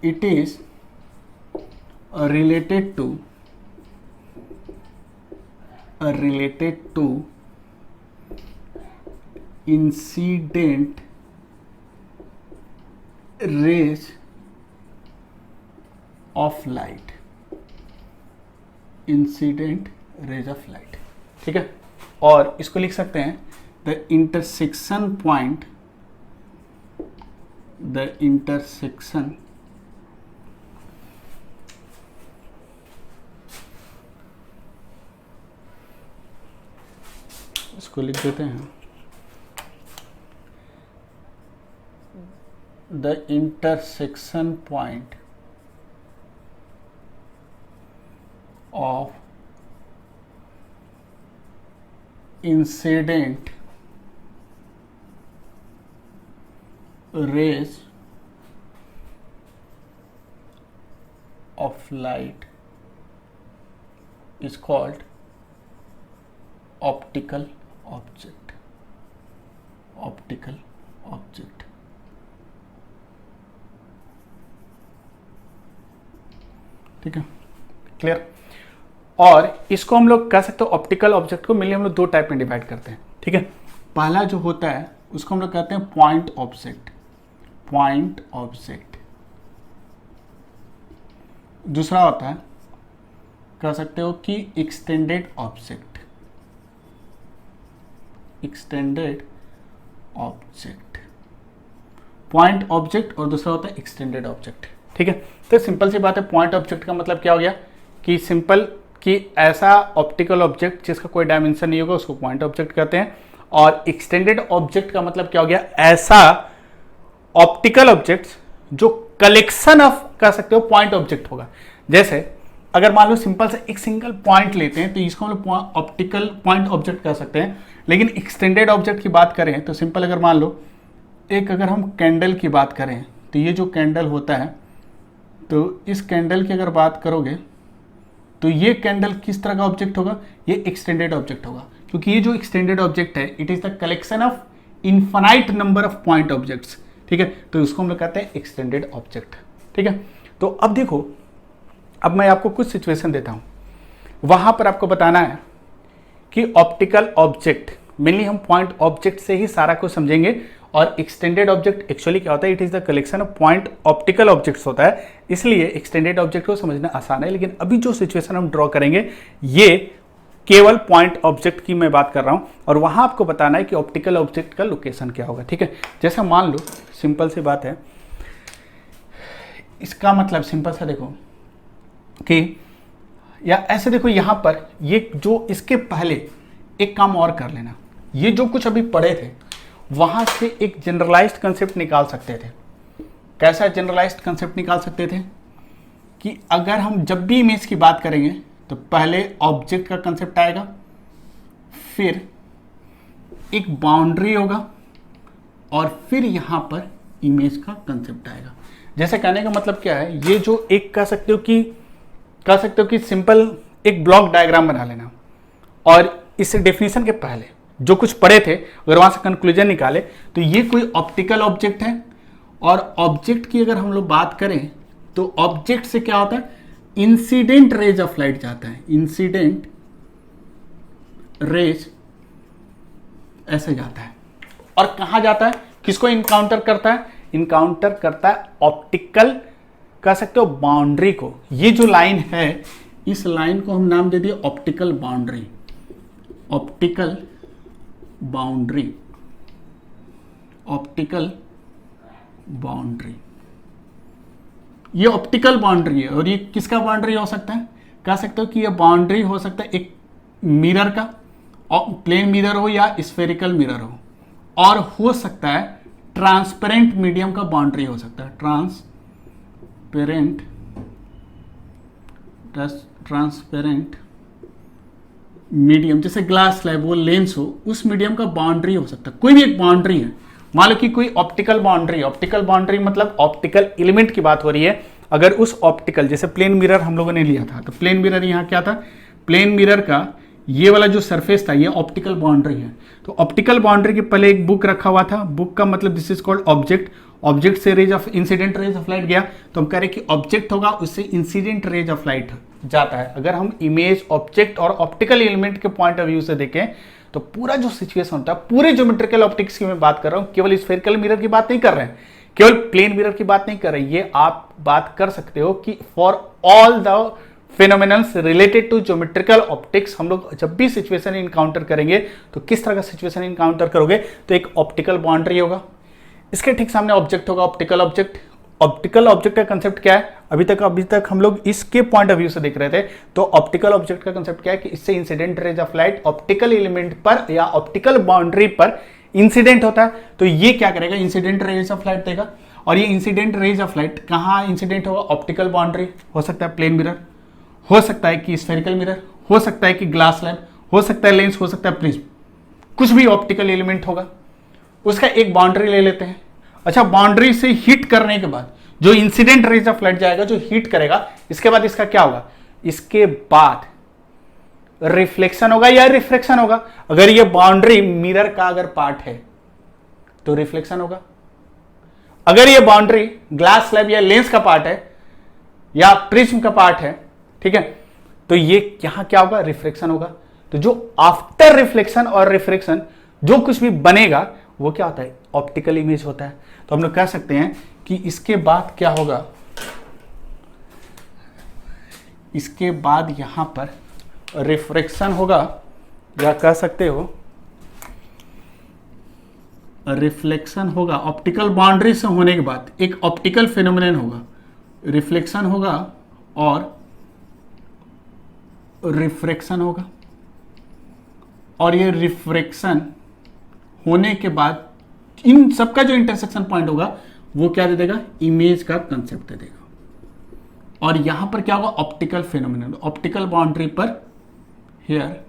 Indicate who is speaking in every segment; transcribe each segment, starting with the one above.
Speaker 1: it is related to incident rays of light, incident rays of light. ठीक है, और इसको लिख सकते हैं the intersection point, the intersection इसको लिख देते हैं the intersection point of incident rays of light is called optical object, optical object। ठीक है, क्लियर। और इसको हम लोग कह सकते हो ऑप्टिकल ऑब्जेक्ट को मेनली हम लोग दो टाइप में डिवाइड करते हैं। ठीक है, पहला जो होता है उसको हम लोग कहते हैं पॉइंट ऑब्जेक्ट, पॉइंट ऑब्जेक्ट। दूसरा होता है कह सकते हो कि extended object, extended object, point object और दूसरा होता है एक्सटेंडेड ऑब्जेक्ट। ठीक है, तो सिंपल सी बात है, पॉइंट ऑब्जेक्ट का मतलब क्या हो गया कि सिंपल कि ऐसा ऑप्टिकल ऑब्जेक्ट जिसका कोई डायमेंशन नहीं होगा उसको पॉइंट ऑब्जेक्ट कहते हैं। और एक्सटेंडेड ऑब्जेक्ट का मतलब क्या हो गया, ऐसा ऑप्टिकल ऑब्जेक्ट जो कलेक्शन ऑफ कह सकते हो पॉइंट ऑब्जेक्ट होगा। जैसे अगर मान लो सिंपल से एक सिंगल पॉइंट लेते हैं तो इसको हम लोग ऑप्टिकल पॉइंट ऑब्जेक्ट कह सकते हैं। लेकिन एक्सटेंडेड ऑब्जेक्ट की बात करें तो सिंपल अगर मान लो एक अगर हम कैंडल की बात करें तो ये जो कैंडल होता है तो इस कैंडल की अगर बात करोगे तो ये कैंडल किस तरह का ऑब्जेक्ट होगा, ये एक्सटेंडेड ऑब्जेक्ट होगा, क्योंकि ये जो एक्सटेंडेड ऑब्जेक्ट है it is the collection of infinite number of point objects. ठीक है, तो उसको हम लोग कहते हैं एक्सटेंडेड ऑब्जेक्ट। ठीक है, तो अब देखो, अब मैं आपको कुछ सिचुएशन देता हूं, वहां पर आपको बताना है कि ऑप्टिकल ऑब्जेक्ट मेनली हम पॉइंट ऑब्जेक्ट से ही सारा कुछ समझेंगे। और एक्सटेंडेड ऑब्जेक्ट एक्चुअली क्या होता है, it is the collection of point optical objects होता है, इसलिए एक्सटेंडेड ऑब्जेक्ट को समझना आसान है। लेकिन अभी जो सिचुएशन हम ड्रॉ करेंगे ये केवल पॉइंट ऑब्जेक्ट की मैं बात कर रहा हूं और वहां आपको बताना है कि ऑप्टिकल ऑब्जेक्ट का लोकेशन क्या होगा। ठीक है, जैसे मान लो सिंपल सी बात है, इसका मतलब सिंपल सा देखो कि या ऐसे देखो, यहां पर ये जो इसके पहले एक काम और कर लेना, ये जो कुछ अभी पढ़े थे वहां से एक जनरलाइज्ड कंसेप्ट निकाल सकते थे। कैसा जनरलाइज्ड कंसेप्ट निकाल सकते थे कि अगर हम जब भी इमेज की बात करेंगे तो पहले ऑब्जेक्ट का कंसेप्ट आएगा, फिर एक बाउंड्री होगा और फिर यहां पर इमेज का कंसेप्ट आएगा। जैसे कहने का मतलब क्या है, ये जो एक कह सकते हो कि सिंपल एक ब्लॉक डायग्राम बना लेना और इस डेफिनेशन के पहले जो कुछ पढ़े थे अगर वहां से कंक्लूजन निकाले तो ये कोई ऑप्टिकल ऑब्जेक्ट है। और ऑब्जेक्ट की अगर हम लोग बात करें तो ऑब्जेक्ट से क्या होता है, इंसिडेंट रेज ऑफ लाइट जाता है, इंसिडेंट रेज ऐसे जाता है। और कहां जाता है, किसको इनकाउंटर करता है, इनकाउंटर करता है ऑप्टिकल कह सकते हो बाउंड्री को। ये जो लाइन है इस लाइन को हम नाम दे दिए optical boundary, optical boundary, optical boundary. ये ऑप्टिकल बाउंड्री है और ये किसका बाउंड्री हो सकता है, कह सकते हो कि ये बाउंड्री हो सकता है एक मिरर का, प्लेन मिरर हो या स्फेरिकल मिरर हो, और हो सकता है ट्रांसपेरेंट मीडियम का बाउंड्री हो सकता है, ट्रांसपेरेंट मीडियम, जैसे ग्लास स्लैब वो लेंस हो उस मीडियम का बाउंड्री हो सकता है, कोई भी एक बाउंड्री है। मान लो कि कोई ऑप्टिकल बाउंड्री मतलब ऑप्टिकल एलिमेंट की बात हो रही है। अगर उस ऑप्टिकल जैसे प्लेन मिरर हम लोगों ने लिया था तो प्लेन मिरर यहाँ क्या था, प्लेन मिरर का ये वाला जो सरफेस था ये ऑप्टिकल बाउंड्री है। तो ऑप्टिकल बाउंड्री के पहले एक बुक रखा हुआ था, बुक का मतलब this is called object, object से rays of incident rays of light गया, तो हम कह रहे हैं कि ऑब्जेक्ट होगा उससे इंसिडेंट रेज ऑफ लाइट जाता है। अगर हम इमेज, ऑब्जेक्ट और ऑप्टिकल एलिमेंट के पॉइंट ऑफ व्यू से देखें तो पूरा जो सिचुएशन होता है, पूरे ज्योमेट्रिकल ऑप्टिक्स की मैं बात कर रहा हूं, केवल स्फेरिकल मिरर की बात नहीं कर रहे हैं, केवल प्लेन मिरर की बात नहीं कर रहे, ये आप बात कर सकते हो कि for all the phenomenals related to geometrical optics हम लोग जब भी सिचुएशन इनकाउंटर करेंगे तो किस तरह का सिचुएशन इनकाउंटर करोगे, तो एक ऑप्टिकल बाउंड्री होगा, इसके ठीक सामने ऑब्जेक्ट होगा, ऑप्टिकल ऑब्जेक्ट। ऑप्टिकल ऑब्जेक्ट का कंसेप्ट क्या है, अभी तक हम लोग इसके पॉइंट ऑफ व्यू से देख रहे थे, तो ऑप्टिकल ऑब्जेक्ट का कंसेप्ट क्या है कि इससे incident rays of light optical element पर या ऑप्टिकल बाउंड्री पर इंसिडेंट होता है, तो ये क्या करेगा, इंसिडेंट रेज ऑफ लाइट देगा। और ये इंसिडेंट रेज ऑफ लाइट कहाँ इंसिडेंट होगा, ऑप्टिकल बाउंड्री, हो सकता है प्लेन मिरर, हो सकता है कि स्फेरिकल मिरर, हो सकता है कि ग्लास लैम्प, हो सकता है लेंस, हो सकता है प्रिज्म, कुछ भी ऑप्टिकल एलिमेंट होगा, उसका एक बाउंड्री ले लेते हैं। अच्छा, बाउंड्री से हिट करने के बाद जो इंसिडेंट रेज ऑफ लाइट जाएगा, जो हिट करेगा, इसके बाद इसका क्या होगा, इसके बाद रिफ्लेक्शन होगा या रिफ्रैक्शन होगा। अगर ये बाउंड्री मिरर का अगर पार्ट है तो रिफ्लेक्शन होगा, अगर ये बाउंड्री ग्लास स्लैब या लेंस का पार्ट है या प्रिज्म का पार्ट है, ठीक है, तो ये यहां क्या होगा, रिफ्लेक्शन होगा। तो जो आफ्टर रिफ्लेक्शन और रिफ्रैक्शन जो कुछ भी बनेगा वो क्या होता है, ऑप्टिकल इमेज होता है। तो हम लोग कह सकते हैं कि इसके बाद क्या होगा, इसके बाद यहां पर रिफ्रैक्शन होगा, या कह सकते हो रिफ्लेक्शन होगा। ऑप्टिकल बाउंड्री से होने के बाद एक ऑप्टिकल फिनोमिनन होगा, रिफ्लेक्शन होगा और रिफ्रैक्शन होगा, और ये रिफ्रैक्शन होने के बाद इन सबका जो इंटरसेक्शन पॉइंट होगा वो क्या दे देगा, इमेज का कंसेप्ट दे देगा। और यहां पर क्या होगा, ऑप्टिकल फिनोमिनन, ऑप्टिकल बाउंड्री पर here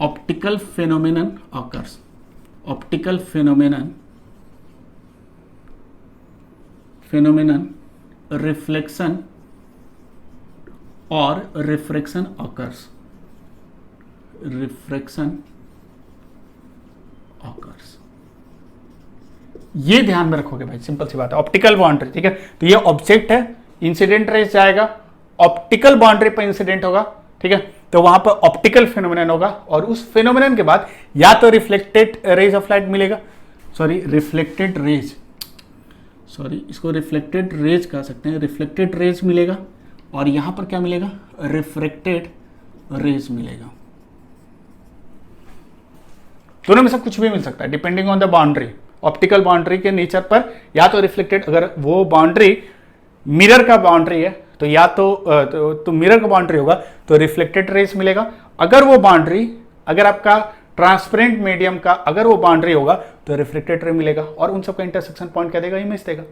Speaker 1: optical phenomenon occurs, optical phenomenon reflection और रिफ्रैक्शन ऑकर्स, रिफ्रैक्शन ऑकर्स। ये ध्यान में रखोगे भाई, सिंपल सी बात है, ऑप्टिकल बाउंड्री, ठीक है। तो ये ऑब्जेक्ट है, इंसिडेंट रेज जाएगा, ऑप्टिकल बाउंड्री पर इंसिडेंट होगा, ठीक है, तो वहां पर ऑप्टिकल फिनोमिनन होगा, और उस फिनोमिनन के बाद या तो रिफ्लेक्टेड रेज ऑफ लाइट मिलेगा, रिफ्लेक्टेड रेज, इसको रिफ्लेक्टेड रेज कह सकते हैं, रिफ्लेक्टेड रेज मिलेगा, और यहां पर क्या मिलेगा, रिफ्रैक्टेड रेज मिलेगा। दोनों में से कुछ भी मिल सकता है depending on the boundary, optical boundary के नेचर पर, या तो रिफ्लेक्टेड, अगर वो बाउंड्री मिरर का बाउंड्री है तो या तो मिरर का बाउंड्री होगा तो रिफ्लेक्टेड रेज मिलेगा, अगर वो बाउंड्री, अगर आपका ट्रांसपेरेंट मीडियम का अगर वो बाउंड्री होगा तो रिफ्लेक्टेड रे मिलेगा, और उन सबका इंटरसेक्शन पॉइंट क्या देगा, इमेज देगा,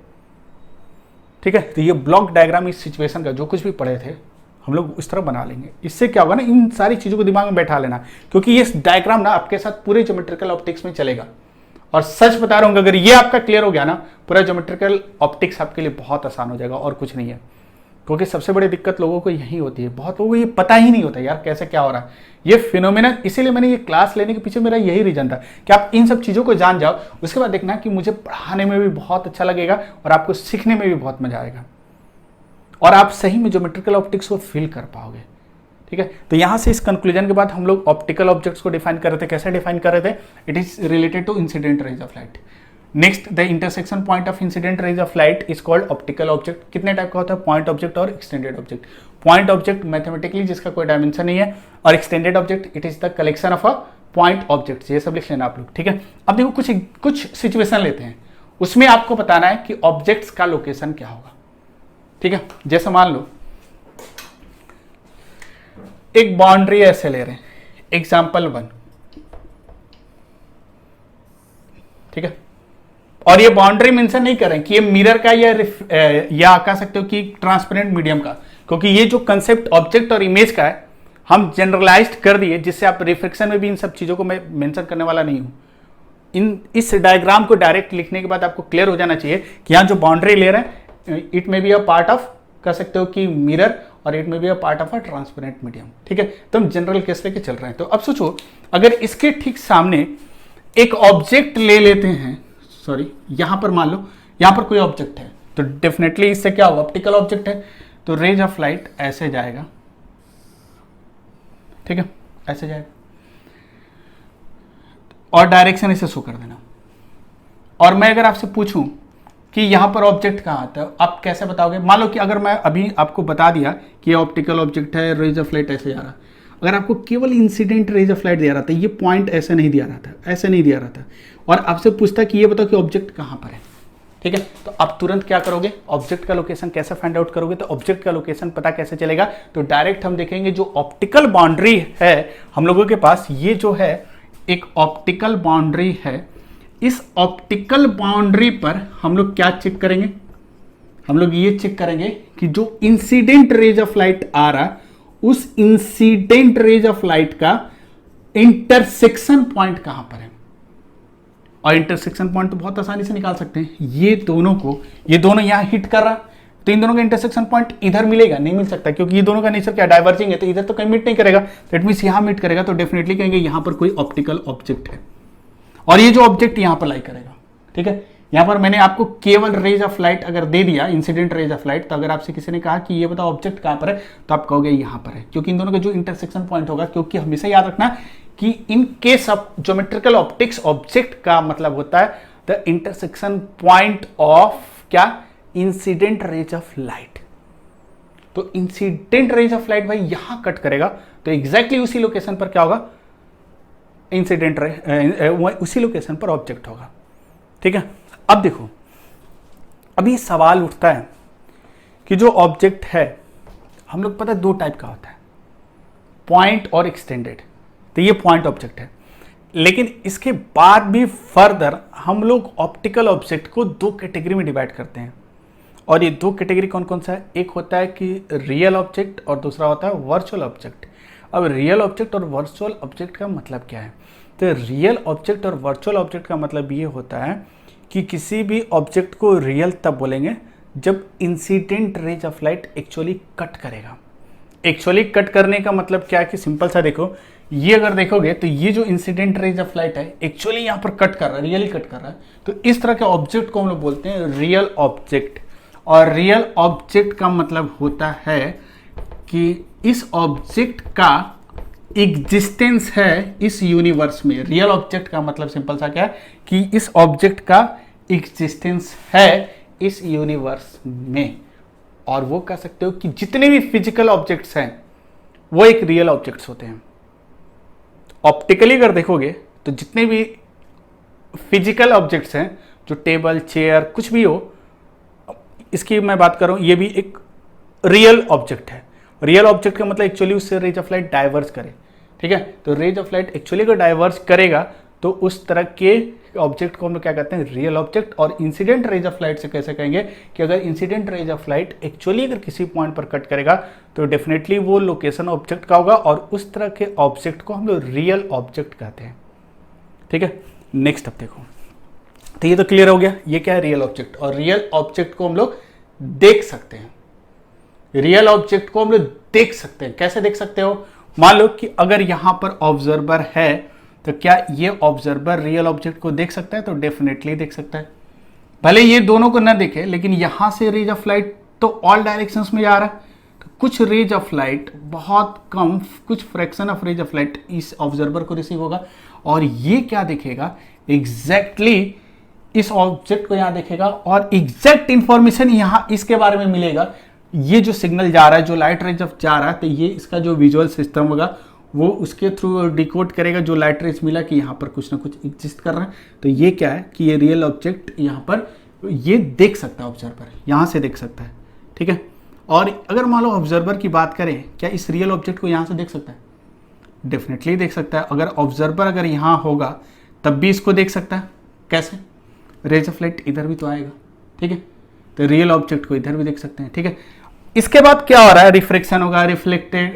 Speaker 1: ठीक है। तो ये ब्लॉक डायग्राम इस सिचुएशन का जो कुछ भी पढ़े थे हम लोग इस तरह बना लेंगे। इससे क्या होगा ना, इन सारी चीजों को दिमाग में बैठा लेना, क्योंकि ये डायग्राम ना आपके साथ पूरे ज्योमेट्रिकल ऑप्टिक्स में चलेगा। और सच बता रहा हूं, अगर ये आपका क्लियर हो गया ना, पूरा ज्योमेट्रिकल ऑप्टिक्स आपके लिए बहुत आसान हो जाएगा, और कुछ नहीं है। क्योंकि सबसे बड़ी दिक्कत लोगों को यही होती है, बहुत लोगों को ये पता ही नहीं होता यार कैसे क्या हो रहा है ये फिनोमिना। इसीलिए मैंने ये क्लास लेने के पीछे मेरा यही रीजन था कि आप इन सब चीज़ों को जान जाओ, उसके बाद देखना कि मुझे पढ़ाने में भी बहुत अच्छा लगेगा और आपको सीखने में भी बहुत मजा आएगा, और आप सही में ज्योमेट्रिकल ऑप्टिक्स को फील कर पाओगे, ठीक है। तो यहां से इस कंक्लूजन के बाद हम लोग ऑप्टिकल ऑब्जेक्ट्स को डिफाइन कर रहे थे। कैसे डिफाइन कर रहे थे, it is related to incident rays of light. Next, the intersection point of incident rays of light is called optical object. कितने टाइप का होता है, पॉइंट ऑब्जेक्ट और extended object. Point object mathematically जिसका कोई डायमेंशन नहीं है, और extended object it is the collection of a point object. ये सब लिख लेना आप लोग, ठीक है। अब देखो कुछ सिचुएशन लेते हैं, उसमें आपको बताना है कि ऑब्जेक्ट्स का लोकेशन क्या होगा, ठीक है। जैसे मान लो एक बाउंड्री ऐसे ले रहे हैं, एग्जाम्पल 1, ठीक है, और ये बाउंड्री मेंशन नहीं कर रहे हैं कि ये मिरर का या कह सकते हो कि ट्रांसपेरेंट मीडियम का, क्योंकि ये जो कंसेप्ट ऑब्जेक्ट और इमेज का है हम जनरलाइज्ड कर दिए, जिससे आप रिफ्लेक्शन में भी इन सब चीजों को मैं मेंशन करने वाला नहीं हूं। इस डायग्राम को डायरेक्ट लिखने के बाद आपको क्लियर हो जाना चाहिए कि यहां जो बाउंड्री ले रहे हैं it may be a part of, कह सकते हो कि मिरर, और it may be a part of a transparent medium, ठीक है। तो हम जनरल केस लेके चल रहे हैं। तो अब सोचो अगर इसके ठीक सामने एक ऑब्जेक्ट ले लेते हैं, सॉरी यहाँ पर मान लो यहाँ पर कोई ऑब्जेक्ट है, तो डेफिनेटली इससे क्या होगा, ऑप्टिकल ऑब्जेक्ट है, तो रेज ऑफ लाइट ऐसे जाएगा, ठीक है, ऐसे जाएगा और डायरेक्शन इसे शो कर देना। और मैं अगर आपसे पूछूं कि यहां पर ऑब्जेक्ट कहां आता है, आप कैसे बताओगे? मान लो कि अगर मैं अभी आपको बता दिया कि ये ऑप्टिकल ऑब्जेक्ट है, रेज ऑफ लाइट ऐसे जा रहा, अगर आपको केवल इंसिडेंट रेज ऑफ लाइट दिया रहा था, ये पॉइंट ऐसे नहीं दिया रहा था, ऐसे नहीं दिया रहा था, और आपसे पूछता कि ये बताओ कि ऑब्जेक्ट कहां पर है, ठीक है, तो आप तुरंत क्या करोगे, ऑब्जेक्ट का लोकेशन कैसे फाइंड आउट करोगे? तो ऑब्जेक्ट का लोकेशन पता कैसे चलेगा? तो डायरेक्ट हम देखेंगे जो ऑप्टिकल बाउंड्री है हम लोगों के पास, ये जो है एक ऑप्टिकल बाउंड्री है, इस ऑप्टिकल बाउंड्री पर हम लोग क्या चेक करेंगे, हम लोग ये चेक करेंगे कि जो इंसिडेंट रेज ऑफ लाइट आ रहा, उस इंसिडेंट रेज ऑफ लाइट का इंटरसेक्शन पॉइंट कहां पर है। और इंटरसेक्शन पॉइंट तो बहुत आसानी से निकाल सकते हैं, ये दोनों यहां हिट कर रहा, तो इन दोनों का इंटरसेक्शन पॉइंट इधर मिलेगा, नहीं मिल सकता, क्योंकि ये दोनों का नेचर क्या, डाइवर्जिंग है, तो इधर तो कहीं मीट नहीं करेगा, दैट मींस यहां मीट करेगा, तो डेफिनेटली कहेंगे यहां पर कोई ऑप्टिकल ऑब्जेक्ट है, और ये जो ऑब्जेक्ट यहां पर लाई करेगा, ठीक है। यहां पर मैंने आपको केवल रेज ऑफ लाइट अगर दे दिया, इंसिडेंट रेज ऑफ लाइट, तो अगर आपसे किसी ने कहा कि ये बताओ ऑब्जेक्ट कहां पर है, तो आप कहोगे यहां पर है, क्योंकि इन दोनों का जो इंटरसेक्शन पॉइंट होगा, क्योंकि हमेशा याद रखना कि in case of geometrical optics object का मतलब होता है द इंटरसेक्शन पॉइंट ऑफ क्या, इंसिडेंट रेज ऑफ लाइट। तो इंसिडेंट रेज ऑफ लाइट भाई यहां कट करेगा, तो एग्जैक्टली उसी लोकेशन पर क्या होगा, इंसिडेंट उसी लोकेशन पर ऑब्जेक्ट होगा, ठीक है। अब देखो, अभी सवाल उठता है कि जो ऑब्जेक्ट है, हम लोग पता है दो टाइप का होता है, पॉइंट और एक्सटेंडेड, तो ये पॉइंट ऑब्जेक्ट है, लेकिन इसके बाद भी फर्दर हम लोग ऑप्टिकल ऑब्जेक्ट को दो कैटेगरी में डिवाइड करते हैं, और ये दो कैटेगरी कौन कौन सा है, एक होता है कि रियल ऑब्जेक्ट और दूसरा होता है वर्चुअल ऑब्जेक्ट। अब रियल ऑब्जेक्ट और वर्चुअल ऑब्जेक्ट का मतलब क्या है, तो रियल ऑब्जेक्ट और वर्चुअल ऑब्जेक्ट का मतलब ये होता है कि किसी भी ऑब्जेक्ट को रियल तब बोलेंगे जब incident rays of light actually cut करेगा। एक्चुअली कट करने का मतलब क्या है कि सिंपल सा देखो, ये अगर देखोगे तो ये जो इंसिडेंट रेज ऑफ लाइट है एक्चुअली यहां पर कट कर रहा है, रियली कट कर रहा है, तो इस तरह के ऑब्जेक्ट को हम लोग बोलते हैं रियल ऑब्जेक्ट। और रियल ऑब्जेक्ट का मतलब होता है कि इस ऑब्जेक्ट का एग्जिस्टेंस है इस यूनिवर्स में। रियल ऑब्जेक्ट का मतलब सिंपल सा क्या है कि इस ऑब्जेक्ट का एग्जिस्टेंस है इस यूनिवर्स में, और वो कह सकते हो कि जितने भी फिजिकल ऑब्जेक्ट्स हैं वो एक रियल ऑब्जेक्ट्स होते हैं। ऑप्टिकली अगर देखोगे तो जितने भी फिजिकल ऑब्जेक्ट्स हैं, जो टेबल चेयर कुछ भी हो, इसकी मैं बात कर रहा हूं, ये भी एक रियल ऑब्जेक्ट है। रियल ऑब्जेक्ट का मतलब एक्चुअली उससे रेज ऑफ लाइट डाइवर्स करे, ठीक है। तो रेज ऑफ लाइट एक्चुअली अगर डाइवर्स करेगा तो उस तरह के ऑब्जेक्ट को हम लोग क्या कहते हैं, रियल ऑब्जेक्ट। और इंसिडेंट रेज ऑफ लाइट से कैसे कहेंगे कि अगर incident rays of light actually अगर किसी पॉइंट पर कट करेगा तो डेफिनेटली वो लोकेशन ऑब्जेक्ट का होगा, और उस तरह के ऑब्जेक्ट को हम लोग रियल ऑब्जेक्ट कहते हैं, ठीक है। नेक्स्ट अब देखो, तो ये तो क्लियर हो गया, ये क्या है, रियल ऑब्जेक्ट। और रियल ऑब्जेक्ट को हम लोग देख सकते हैं, रियल ऑब्जेक्ट को हम लोग देख सकते हैं। कैसे देख सकते हो, मान लो कि अगर यहां पर ऑब्जर्वर है, तो क्या ये ऑब्जर्वर रियल ऑब्जेक्ट को देख सकता है, तो डेफिनेटली देख सकता है। भले ये दोनों को ना देखे, लेकिन यहां से रेज ऑफ लाइट तो ऑल डायरेक्शंस में जा रहा है, तो कुछ रेज ऑफ लाइट, बहुत कम, कुछ fraction of rays of light इस ऑब्जर्वर को रिसीव होगा, और ये क्या देखेगा, एग्जैक्टली इस ऑब्जेक्ट को यहां देखेगा, और एग्जैक्ट इंफॉर्मेशन यहां इसके बारे में मिलेगा। ये जो सिग्नल जा रहा है, जो लाइट रेज ऑफ जा रहा है, तो ये इसका जो विजुअल सिस्टम होगा वो उसके थ्रू डिकोड करेगा जो लाइट रेज मिला कि यहाँ पर कुछ ना कुछ एग्जिस्ट कर रहा है। तो ये क्या है कि ये रियल ऑब्जेक्ट यहाँ पर ये देख सकता है, ऑब्जर्वर यहाँ से देख सकता है, ठीक है। और अगर मान लो ऑब्जर्वर की बात करें, क्या इस रियल ऑब्जेक्ट को यहाँ से देख सकता है, डेफिनेटली देख सकता है। अगर ऑब्जर्वर अगर यहाँ होगा तब भी इसको देख सकता है। कैसे, रेज ऑफ लाइट इधर भी तो आएगा, ठीक है, तो रियल ऑब्जेक्ट को इधर भी देख सकते हैं, ठीक है। इसके बाद क्या हो रहा है, रिफ्रैक्शन होगा, रिफ्लेक्टेड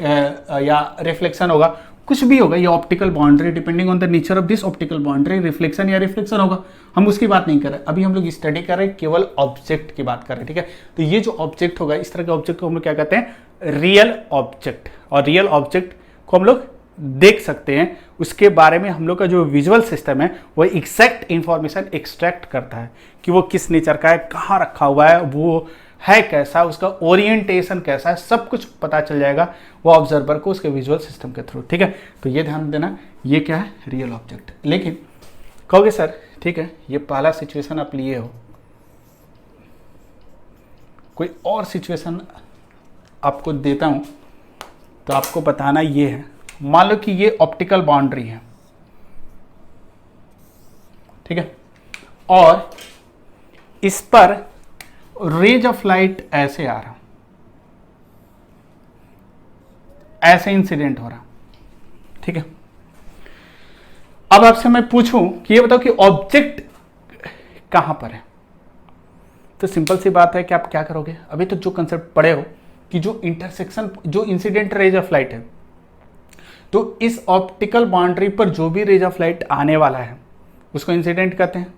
Speaker 1: या रिफ्लेक्शन होगा, कुछ भी होगा, ये optical boundary, depending on the nature of this optical boundary, reflection या रिफ्लेक्शन होगा। हम उसकी बात नहीं कर रहे, अभी हम लोग स्टडी कर रहे हैं, केवल ऑब्जेक्ट की बात कर रहे हैं, ठीक है। तो ये जो ऑब्जेक्ट होगा, इस तरह के ऑब्जेक्ट को हम लोग क्या कहते हैं, रियल ऑब्जेक्ट। और रियल ऑब्जेक्ट को हम लोग देख सकते हैं उसके बारे में हम लोग का जो विजुअल सिस्टम है वो एग्जैक्ट इंफॉर्मेशन एक्सट्रैक्ट करता है कि वो किस नेचर का है, कहाँ रखा हुआ है, वो है कैसा, उसका ओरिएंटेशन कैसा है, सब कुछ पता चल जाएगा वो ऑब्जर्वर को उसके विजुअल सिस्टम के थ्रू। ठीक है, तो ये ध्यान देना, ये क्या है, रियल ऑब्जेक्ट। लेकिन कहोगे सर ठीक है ये पहला सिचुएशन आप लिए हो, कोई और सिचुएशन आपको देता हूं तो आपको बताना ये है, मान लो कि ये ऑप्टिकल बाउंड्री है, ठीक है, और इस पर रेज ऑफ लाइट ऐसे आ रहा, ऐसे इंसिडेंट हो रहा, ठीक है। अब आपसे मैं पूछूं कि ये बताओ कि ऑब्जेक्ट कहां पर है, तो सिंपल सी बात है कि आप क्या करोगे, अभी तो जो कंसेप्ट पढ़े हो कि जो इंटरसेक्शन, जो इंसिडेंट रेज ऑफ लाइट है, तो इस ऑप्टिकल बाउंड्री पर जो भी रेज ऑफ लाइट आने वाला है उसको इंसिडेंट कहते हैं,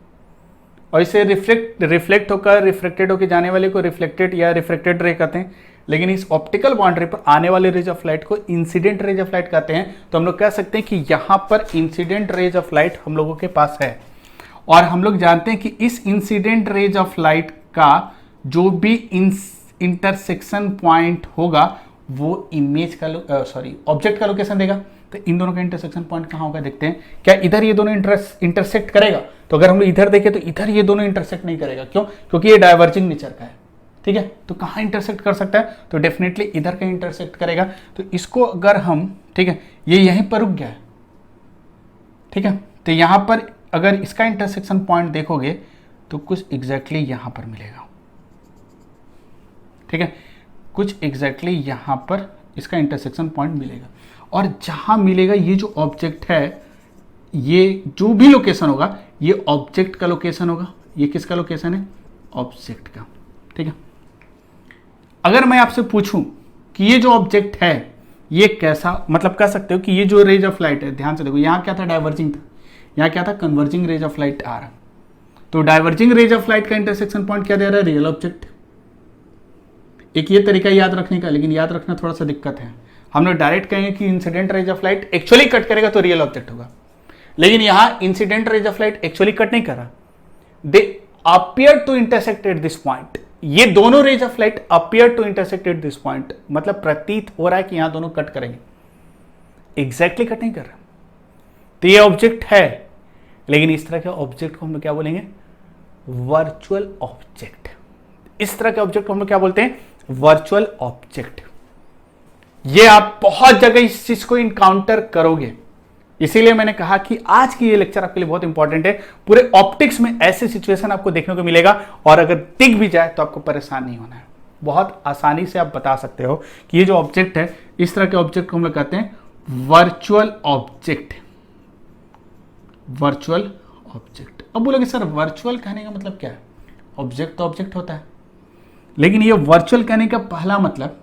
Speaker 1: और इसे रिफ्लेक्ट होकर रिफ्लेक्टेड होकर जाने वाले को रिफ्लेक्टेड या रिफ्रेक्टेड रे कहते हैं। लेकिन इस ऑप्टिकल बाउंड्री पर आने वाले रेज ऑफ लाइट को इंसिडेंट रेज ऑफ लाइट कहते हैं। तो हम लोग कह सकते हैं कि यहाँ पर इंसिडेंट रेज ऑफ लाइट हम लोगों के पास है, और हम लोग जानते हैं कि इस इंसिडेंट रेज ऑफ लाइट का जो भी इंटरसेक्शन पॉइंट होगा वो इमेज का ऑब्जेक्ट का लोकेशन देगा। तो इन दोनों का इंटरसेक्शन पॉइंट कहाँ होगा देखते हैं, क्या इधर ये दोनों इंटरसेक्ट करेगा, तो अगर हम लोग इधर देखें तो इधर ये दोनों इंटरसेक्ट नहीं करेगा, क्यों, क्योंकि ये डाइवर्जिंग नेचर का है, ठीक है। तो कहाँ इंटरसेक्ट कर सकता है, तो डेफिनेटली इधर का इंटरसेक्ट करेगा। तो इसको अगर हम, ठीक है, ये यहीं पर रुक गया है, ठीक है, तो यहाँ पर अगर इसका इंटरसेक्शन पॉइंट देखोगे तो कुछ एग्जैक्टली यहाँ पर मिलेगा, ठीक है, कुछ एग्जैक्टली यहाँ पर इसका इंटरसेक्शन पॉइंट मिलेगा, और जहाँ मिलेगा ये जो ऑब्जेक्ट है, ये जो भी लोकेशन होगा ये ऑब्जेक्ट का लोकेशन होगा। ये किसका लोकेशन है, ऑब्जेक्ट का, ठीक है। अगर मैं आपसे पूछूं कि ये जो ऑब्जेक्ट है ये कैसा, मतलब कह सकते हो कि ये जो रेज ऑफ लाइट है, ध्यान से देखो यहाँ क्या था, डाइवर्जिंग था, यहाँ क्या था, कन्वर्जिंग रेज ऑफ लाइट आ रहा। तो डाइवर्जिंग रेज ऑफ लाइट का इंटरसेक्शन पॉइंट क्या दे रहा है, रियल ऑब्जेक्ट। एक ये तरीका याद रखने का, लेकिन याद रखना थोड़ा सा दिक्कत है। हम लोग डायरेक्ट कहेंगे कि incident rays of light actually cut करेगा तो रियल ऑब्जेक्ट होगा, लेकिन यहां incident rays of light actually cut नहीं कर रहा, they appear to intersect at this point. ये दोनों rays of light appear to intersect at this point, मतलब प्रतीत हो रहा है कि यहां दोनों कट करेंगे, एग्जैक्टली कट नहीं कर रहा। तो ये ऑब्जेक्ट है, लेकिन इस तरह के ऑब्जेक्ट को हम लोग क्या बोलेंगे, वर्चुअल ऑब्जेक्ट। इस तरह के ऑब्जेक्ट को हम लोग क्या बोलते हैं, वर्चुअल ऑब्जेक्ट। ये आप बहुत जगह इस चीज को इनकाउंटर करोगे, इसीलिए मैंने कहा कि आज की ये लेक्चर आपके लिए बहुत इंपॉर्टेंट है। पूरे ऑप्टिक्स में ऐसे सिचुएशन आपको देखने को मिलेगा, और अगर दिख भी जाए तो आपको परेशान नहीं होना है, बहुत आसानी से आप बता सकते हो कि ये जो ऑब्जेक्ट है, इस तरह के ऑब्जेक्ट को हम लोग कहते हैं वर्चुअल ऑब्जेक्ट। Virtual object. अब बोलोगे सर वर्चुअल कहने का मतलब क्या है, ऑब्जेक्ट तो ऑब्जेक्ट होता है, लेकिन ये वर्चुअल कहने का पहला मतलब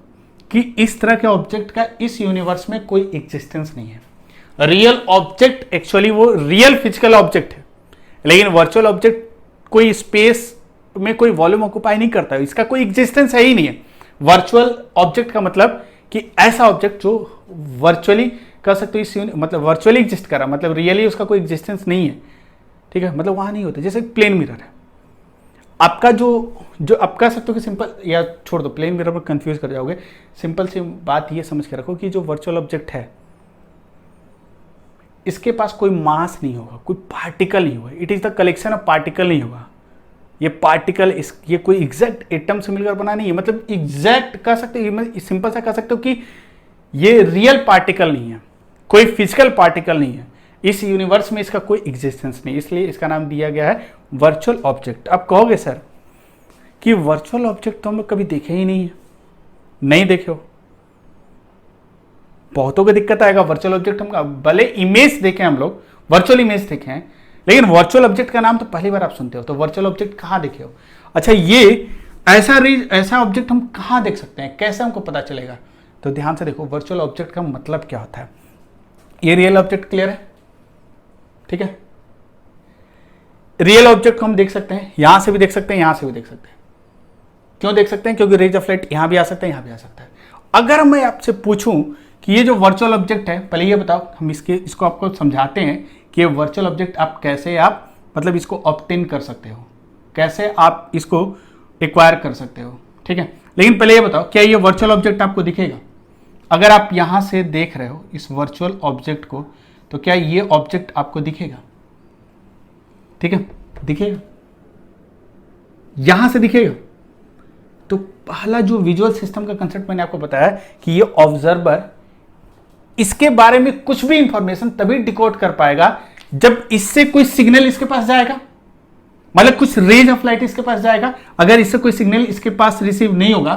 Speaker 1: कि इस तरह के ऑब्जेक्ट का इस यूनिवर्स में कोई एग्जिस्टेंस नहीं है। रियल ऑब्जेक्ट एक्चुअली वो रियल फिजिकल ऑब्जेक्ट है, लेकिन वर्चुअल ऑब्जेक्ट कोई स्पेस में कोई वॉल्यूम ऑक्युपाई नहीं करता है, इसका कोई एग्जिस्टेंस है ही नहीं है। वर्चुअल ऑब्जेक्ट का मतलब कि ऐसा ऑब्जेक्ट जो वर्चुअली कह सकते हो इस मतलब वर्चुअली एग्जिस्ट कर रहा, मतलब रियली उसका कोई एग्जिस्टेंस नहीं है, ठीक है, मतलब वहां नहीं होता। जैसे प्लेन मिरर है आपका, जो आप कह सकते हो कि सिंपल, या छोड़ दो प्लेन मिरर में कंफ्यूज कर जाओगे, सिंपल सी बात ये समझ के रखो कि जो वर्चुअल ऑब्जेक्ट है इसके पास कोई मास नहीं होगा, कोई पार्टिकल नहीं होगा, it is the collection of particle नहीं होगा। ये पार्टिकल ये कोई एग्जैक्ट एटम से मिलकर बना नहीं है, मतलब एग्जैक्ट कह सकते हो, सिंपल सा कह सकते हो कि ये रियल पार्टिकल नहीं है, कोई फिजिकल पार्टिकल नहीं है, इस यूनिवर्स में इसका कोई एग्जिस्टेंस नहीं, इसलिए इसका नाम दिया गया है वर्चुअल ऑब्जेक्ट। अब कहोगे सर कि वर्चुअल ऑब्जेक्ट तो हम लोग कभी देखे ही नहीं है, नहीं देखे हो, बहुतों को दिक्कत आएगा। वर्चुअल ऑब्जेक्ट हम भले इमेज देखें, हम लोग वर्चुअल इमेज देखे हैं, लेकिन वर्चुअल ऑब्जेक्ट का नाम तो पहली बार आप सुनते हो। तो वर्चुअल ऑब्जेक्ट कहाँ देखे हो, अच्छा ये ऐसा ऑब्जेक्ट हम कहाँ देख सकते हैं, कैसे हमको पता चलेगा, तो ध्यान से देखो वर्चुअल ऑब्जेक्ट का मतलब क्या होता है। ये रियल ऑब्जेक्ट क्लियर है, ठीक है, रियल ऑब्जेक्ट को हम देख सकते हैं, यहां से भी देख सकते हैं, यहां से भी देख सकते हैं। क्यों देख सकते हैं, क्योंकि रेज ऑफ लाइट यहां भी आ सकता है, यहां भी आ सकता है। अगर मैं आपसे पूछूं कि ये जो वर्चुअल ऑब्जेक्ट है, पहले ये बताओ, हम इसको आपको समझाते हैं कि ये वर्चुअल ऑब्जेक्ट आप कैसे मतलब इसको ऑब्टेन कर सकते हो, कैसे आप इसको एक्वायर कर सकते हो, ठीक है। लेकिन पहले ये बताओ, क्या ये वर्चुअल ऑब्जेक्ट आपको दिखेगा? अगर आप यहां से देख रहे हो इस वर्चुअल ऑब्जेक्ट को, तो क्या ये ऑब्जेक्ट आपको दिखेगा? ठीक है, दिखेगा, यहां से दिखेगा। तो पहला जो विजुअल सिस्टम का कंसेप्ट मैंने आपको बताया कि ये ऑब्जर्वर इसके बारे में कुछ भी इंफॉर्मेशन तभी डिकोड कर पाएगा जब इससे कोई सिग्नल इसके पास जाएगा, मतलब कुछ रेज ऑफ लाइट इसके पास जाएगा। अगर इससे कोई सिग्नल इसके पास रिसीव नहीं होगा,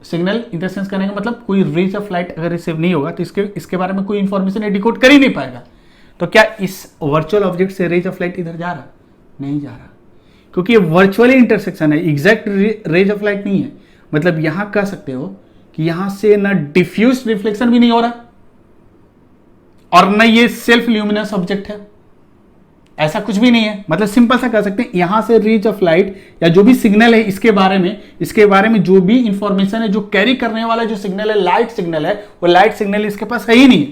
Speaker 1: सिग्नल इन द सेंस करने का मतलब कोई रेज ऑफ लाइट अगर रिसीव नहीं होगा, तो इसके बारे में कोई इंफॉर्मेशन डिकोड कर ही नहीं पाएगा। तो क्या इस वर्चुअल ऑब्जेक्ट से रेज ऑफ लाइट इधर जा रहा? नहीं जा रहा, क्योंकि ये वर्चुअली इंटरसेक्शन है, एग्जैक्ट रेज ऑफ लाइट नहीं है। मतलब यहां कह सकते हो कि यहां से ना डिफ्यूज रिफ्लेक्शन भी नहीं हो रहा और न ये सेल्फ ल्यूमिनस ऑब्जेक्ट है, ऐसा कुछ भी नहीं है। मतलब सिंपल सा कह सकते हैं, यहां से रेज ऑफ लाइट या जो भी सिग्नल है इसके बारे में जो भी इंफॉर्मेशन है, जो कैरी करने वाला जो सिग्नल है, लाइट सिग्नल है, वो लाइट सिग्नल इसके पास है ही नहीं,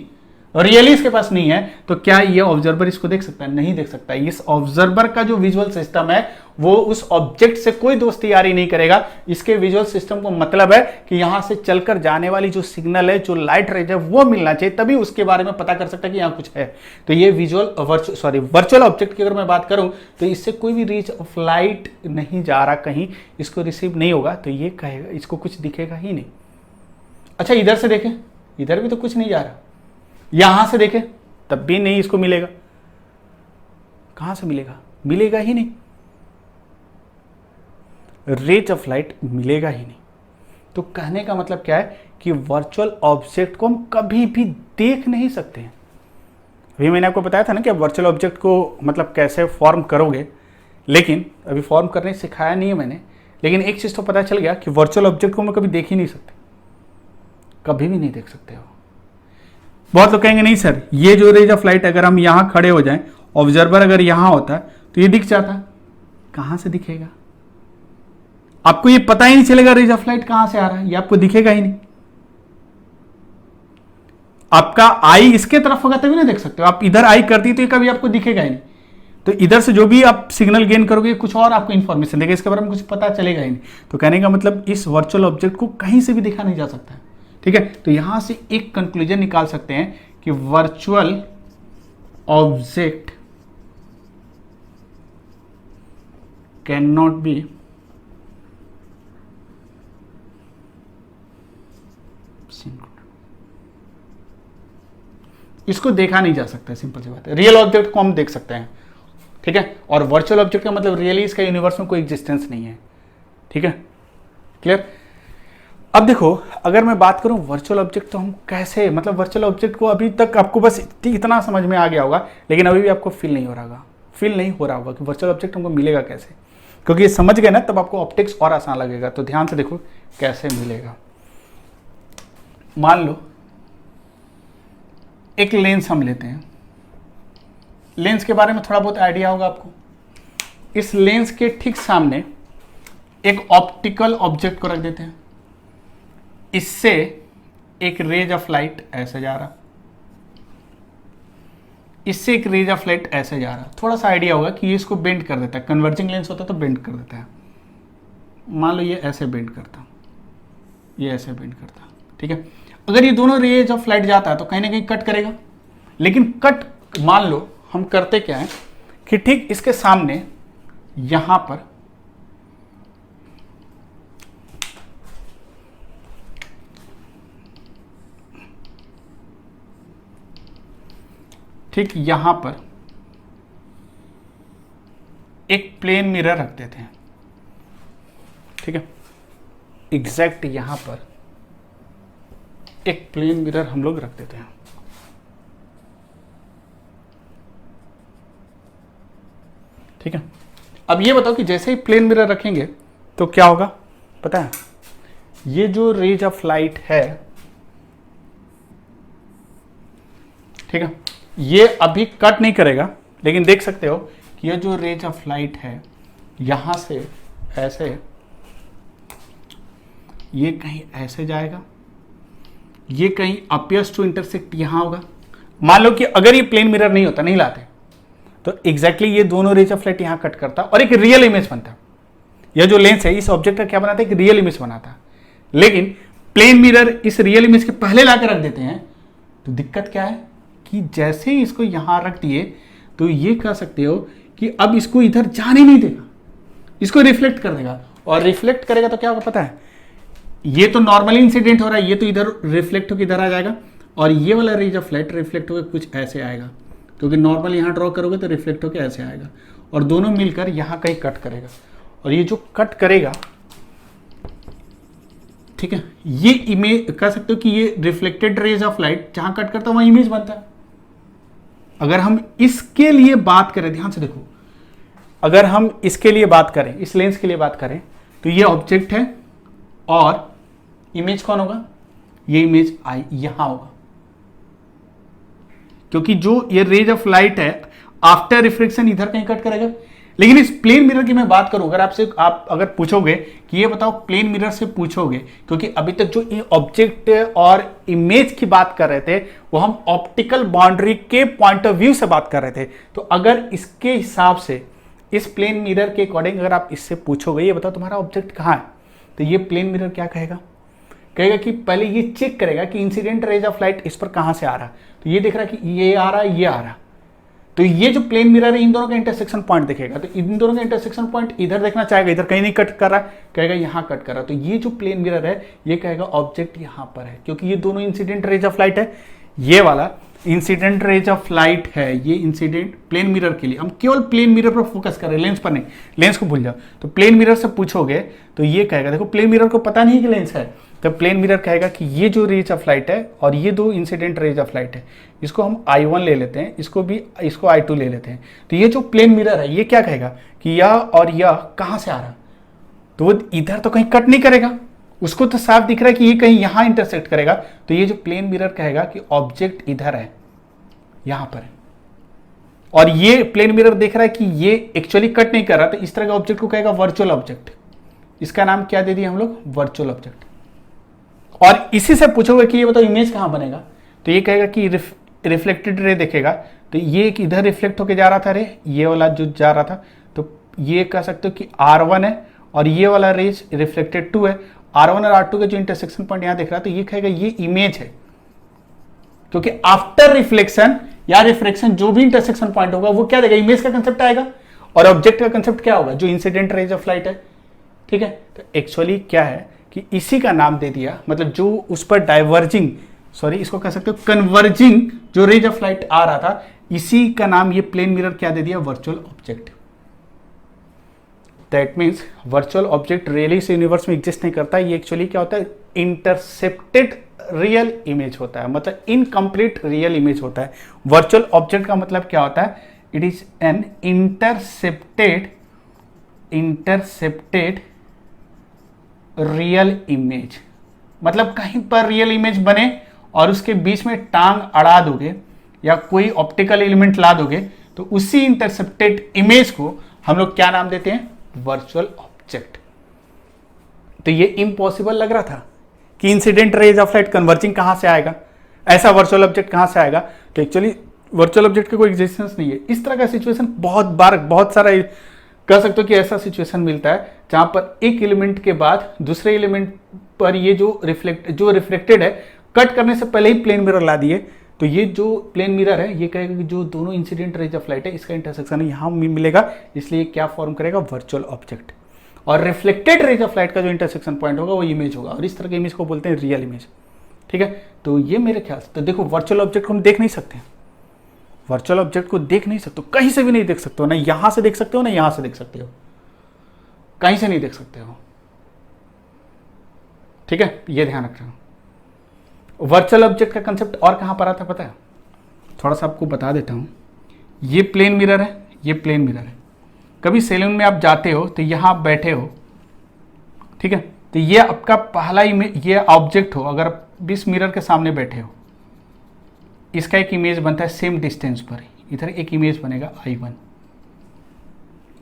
Speaker 1: रियली इसके पास नहीं है। तो क्या ये ऑब्जर्वर इसको देख सकता है? नहीं देख सकता। इस ऑब्जर्वर का जो विजुअल सिस्टम है वो उस ऑब्जेक्ट से कोई दोस्ती यारी नहीं करेगा। इसके विजुअल सिस्टम को मतलब है कि यहां से चलकर जाने वाली जो सिग्नल है, जो लाइट रेज है, वो मिलना चाहिए, तभी उसके बारे में पता कर सकता है कि यहां कुछ है। तो ये वर्चुअल ऑब्जेक्ट की अगर मैं बात करूं तो इससे कोई भी रेज ऑफ लाइट नहीं जा रहा, कहीं इसको रिसीव नहीं होगा, तो ये कहेगा इसको कुछ दिखेगा ही नहीं। अच्छा, इधर से देखें, इधर भी तो कुछ नहीं जा रहा, यहां से देखें तब भी नहीं इसको मिलेगा। कहां से मिलेगा? मिलेगा ही नहीं, रेज ऑफ लाइट मिलेगा ही नहीं। तो कहने का मतलब क्या है कि वर्चुअल ऑब्जेक्ट को हम कभी भी देख नहीं सकते हैं। अभी मैंने आपको बताया था ना कि वर्चुअल ऑब्जेक्ट को मतलब कैसे फॉर्म करोगे, लेकिन अभी फॉर्म करने सिखाया नहीं है मैंने। लेकिन एक चीज तो पता चल गया कि वर्चुअल ऑब्जेक्ट को हम कभी देख ही नहीं सकते, कभी भी नहीं देख सकते हो। बहुत लोग कहेंगे नहीं सर, ये जो रेज ऑफ लाइट अगर हम यहां खड़े हो जाएं, ऑब्जर्वर अगर यहां होता तो ये दिख जाता। कहां से दिखेगा? आपको ये पता ही नहीं चलेगा रेज ऑफ लाइट कहां से आ रहा है, ये आपको दिखेगा ही नहीं। आपका आई इसके तरफ होगा तभी ना देख सकते हो। आप इधर आई करती तो ये कभी आपको दिखेगा ही नहीं। तो इधर से जो भी आप सिग्नल गेन करोगे कुछ और आपको इंफॉर्मेशन देगा, इसके बारे में कुछ पता चलेगा ही नहीं। तो कहने का मतलब इस वर्चुअल ऑब्जेक्ट को कहीं से भी देखा नहीं जा सकता है, ठीक है। तो यहां से एक कंक्लूजन निकाल सकते हैं कि virtual object can not B इसको देखा नहीं जा सकता, सिंपल सी बात है। रियल ऑब्जेक्ट को हम देख सकते हैं, ठीक है। और वर्चुअल ऑब्जेक्ट का मतलब रियली इसका यूनिवर्स में कोई एग्जिस्टेंस नहीं है, ठीक है, क्लियर। अब देखो, अगर मैं बात करूं वर्चुअल ऑब्जेक्ट तो हम कैसे, मतलब वर्चुअल ऑब्जेक्ट को अभी तक आपको बस इतना समझ में आ गया होगा, लेकिन अभी भी आपको फील नहीं हो रहा होगा कि वर्चुअल ऑब्जेक्ट हमको मिलेगा कैसे। क्योंकि ये समझ गए ना, तब आपको ऑप्टिक्स और आसान लगेगा। तो ध्यान से देखो कैसे मिलेगा। मान लो एक लेंस हम लेते हैं, लेंस के बारे में थोड़ा बहुत आइडिया होगा आपको। इस लेंस के ठीक सामने एक ऑप्टिकल ऑब्जेक्ट को रख देते हैं, इससे एक रेज ऑफ लाइट ऐसे जा रहा, इससे एक रेज ऑफ लाइट ऐसे जा रहा। थोड़ा सा आइडिया होगा कि ये इसको बेंड कर देता है, कन्वर्जिंग लेंस होता है तो बेंड कर देता है। मान लो ये ऐसे बेंड करता, ये ऐसे बेंड करता, ठीक है। अगर ये दोनों रेज ऑफ लाइट जाता है तो कहीं ना कहीं कट करेगा, लेकिन कट मान लो हम करते क्या है कि ठीक इसके सामने यहां पर ठीक यहां पर एक प्लेन मिरर रख देते हैं, ठीक है। एग्जैक्ट यहां पर एक प्लेन मिरर हम लोग रख देते हैं, ठीक है। अब ये बताओ कि जैसे ही प्लेन मिरर रखेंगे तो क्या होगा पता है? ये जो रेज ऑफ लाइट है, ठीक है, ये अभी कट नहीं करेगा, लेकिन देख सकते हो कि ये जो रेज ऑफ लाइट है यहां से ऐसे, ये कहीं ऐसे जाएगा, ये कहीं अपियर्स टू इंटरसेक्ट यहां होगा। मान लो कि अगर ये प्लेन मिरर नहीं होता, नहीं लाते, तो एग्जैक्टली ये दोनों रेज ऑफ लाइट यहां कट करता और एक रियल इमेज बनता। यह जो लेंस है इस ऑब्जेक्ट का क्या बनाता है, एक रियल इमेज बनाता। लेकिन प्लेन मिरर इस रियल इमेज के पहले लाकर रख देते हैं, तो दिक्कत क्या है कि जैसे ही इसको यहां रख दिए तो ये कह सकते हो कि अब इसको इधर जाने नहीं देगा, इसको रिफ्लेक्ट कर देगा। और रिफ्लेक्ट करेगा तो क्या होगा पता है, ये तो नॉर्मली इंसिडेंट हो रहा है, ये तो इधर रिफ्लेक्ट होकर इधर आ जाएगा और ये वाला रेज ऑफ लाइट रिफ्लेक्ट होकर कुछ ऐसे आएगा, क्योंकि नॉर्मल यहां ड्रॉ करोगे तो रिफ्लेक्ट होकर ऐसे आएगा और दोनों मिलकर यहां कहीं कट करेगा। और ये जो कट करेगा, ठीक है, ये इमेज कह सकते हो कि ये रिफ्लेक्टेड रेज ऑफ लाइट जहां कट करता है वहां इमेज बनता है। अगर हम इसके लिए बात करें, ध्यान से देखो, अगर हम इसके लिए बात करें, इस लेंस के लिए बात करें, तो ये ऑब्जेक्ट है और इमेज कौन होगा, ये इमेज आई यहां होगा, क्योंकि जो ये रेज ऑफ लाइट है आफ्टर रिफ्लेक्शन इधर कहीं कट करेगा। लेकिन इस प्लेन मिरर की मैं बात करूं, अगर आपसे आप अगर पूछोगे कि ये बताओ, प्लेन मिरर से पूछोगे, क्योंकि अभी तक जो ये ऑब्जेक्ट और इमेज की बात कर रहे थे वो हम ऑप्टिकल बाउंड्री के पॉइंट ऑफ व्यू से बात कर रहे थे। तो अगर इसके हिसाब से इस प्लेन मिरर के अकॉर्डिंग अगर आप इससे पूछोगे ये बताओ तुम्हारा ऑब्जेक्ट कहां है, तो ये प्लेन मिरर क्या कहेगा, कहेगा कि पहले ये चेक करेगा कि इंसिडेंट रेज ऑफ लाइट इस पर कहां से आ रहा है। तो ये देख रहा है कि ये आ रहा है, ये आ रहा है, तो ये जो प्लेन मिरर है इन दोनों का इंटरसेक्शन पॉइंट दिखेगा। तो इन दोनों का इंटरसेक्शन पॉइंट इधर देखना चाहेगा, इधर कहीं नहीं कट कर रहा है, कहेगा यहां कट कर रहा है। तो ये जो प्लेन मिरर है ये कहेगा ऑब्जेक्ट यहां पर है, क्योंकि ये दोनों इंसिडेंट रेज ऑफ लाइट है। ये वाला इंसिडेंट रेज ऑफ लाइट है, ये इंसिडेंट प्लेन मिरर के लिए, हम केवल प्लेन मिरर पर फोकस कर रहे हैं, लेंस पर नहीं, लेंस को भूल जाओ। तो प्लेन मिरर से पूछोगे तो ये कहेगा, देखो प्लेन मिरर को पता नहीं कि लेंस है, तो प्लेन मिरर कहेगा कि ये जो रेज ऑफ लाइट है और ये दो इंसिडेंट रेज ऑफ लाइट है, इसको हम I1 ले लेते हैं, इसको I2 ले लेते हैं। तो ये जो प्लेन मिरर है ये क्या कहेगा कि यह और यह कहां से आ रहा, तो वो इधर तो कहीं कट नहीं करेगा, उसको तो साफ दिख रहा है कि ये कहीं यहां इंटरसेक्ट करेगा। तो ये जो प्लेन मिरर कहेगा कि ऑब्जेक्ट इधर है, यहां पर है, और ये प्लेन मिरर देख रहा है कि ये एक्चुअली कट नहीं कर रहा, तो इस तरह के ऑब्जेक्ट को कहेगा वर्चुअल ऑब्जेक्ट। इसका नाम क्या दे दिया हम लोग, वर्चुअल ऑब्जेक्ट। और इसी से पूछोगे कि ये बताओ इमेज कहां बनेगा, तो ये कहेगा कि रिफ्लेक्टेड रे देखेगा, तो ये इधर रिफ्लेक्ट होके जा रहा था रे, ये वाला जो जा रहा था, तो ये कह सकते हो कि R1 है और ये वाला रेज रिफ्लेक्टेड 2 है। R1 और R2 का जो इंटरसेक्शन पॉइंट यहां दिख रहा है, तो ये कहेगा ये इमेज है, क्योंकि आफ्टर रिफ्लेक्शन या रिफ्लेक्शन जो भी इंटरसेक्शन पॉइंट होगा वो क्या देगा, इमेज का कंसेप्ट आएगा। और ऑब्जेक्ट का कंसेप्ट क्या होगा, जो इंसिडेंट रेज ऑफ लाइट है, ठीक है। तो एक्चुअली क्या है कि इसी का नाम दे दिया, मतलब जो उस पर डाइवर्जिंग, सॉरी इसको कह सकते हो कन्वर्जिंग जो रेज ऑफ लाइट आ रहा था, इसी का नाम ये प्लेन मिरर क्या दे दिया, virtual object. That means virtual object really इस यूनिवर्स में एग्जिस्ट नहीं करता, ये एक्चुअली क्या होता है, इंटरसेप्टेड रियल इमेज होता है, मतलब इनकम्प्लीट रियल इमेज होता है। वर्चुअल ऑब्जेक्ट का मतलब क्या होता है, it is an intercepted real image, मतलब कहीं पर रियल इमेज बने और उसके बीच में टांग अड़ा दोगे या कोई ऑप्टिकल एलिमेंट ला दोगे, तो उसी इंटरसेप्टेड इमेज को हम लोग क्या नाम देते हैं, वर्चुअल ऑब्जेक्ट। तो ये इम्पॉसिबल लग रहा था कि incident rays of light converging कहां से आएगा, ऐसा वर्चुअल ऑब्जेक्ट कहां से आएगा, तो एक्चुअली वर्चुअल ऑब्जेक्ट का कोई एग्जिस्टेंस नहीं है। इस तरह का सिचुएशन बहुत बार, बहुत सारा कह सकते हो कि ऐसा सिचुएशन मिलता है जहां पर एक एलिमेंट के बाद दूसरे एलिमेंट पर ये जो रिफ्लेक्टेड है, कट करने से पहले ही प्लेन मिरर ला दिए, तो ये जो प्लेन मिरर है ये कहेगा कि जो दोनों इंसिडेंट रेज ऑफ लाइट है इसका इंटरसेक्शन यहां मिलेगा, इसलिए क्या फॉर्म करेगा, वर्चुअल ऑब्जेक्ट। और रिफ्लेक्टेड रेज ऑफ लाइट का जो इंटरसेक्शन पॉइंट होगा वो इमेज होगा, और इस तरह के इमेज को बोलते हैं रियल इमेज, ठीक है। तो ये मेरे ख्याल से, तो देखो वर्चुअल ऑब्जेक्ट को हम देख नहीं सकते, वर्चुअल ऑब्जेक्ट को देख नहीं सकते, कहीं से भी नहीं देख सकते हो, ना यहां से देख सकते हो ना यहां से देख सकते हो, कहीं से नहीं देख सकते हो, ठीक है, ये ध्यान रखना। वर्चुअल ऑब्जेक्ट का कंसेप्ट और कहां पर आता है पता है, थोड़ा सा आपको बता देता हूं। ये प्लेन मिरर है, ये प्लेन मिरर है, कभी सैलून में आप जाते हो तो यहां आप बैठे हो, ठीक है, तो ये आपका पहला इमेज, ये ऑब्जेक्ट हो, अगर आप इस मिरर के सामने बैठे हो, इसका एक इमेज बनता है सेम डिस्टेंस पर, इधर एक इमेज बनेगा I1,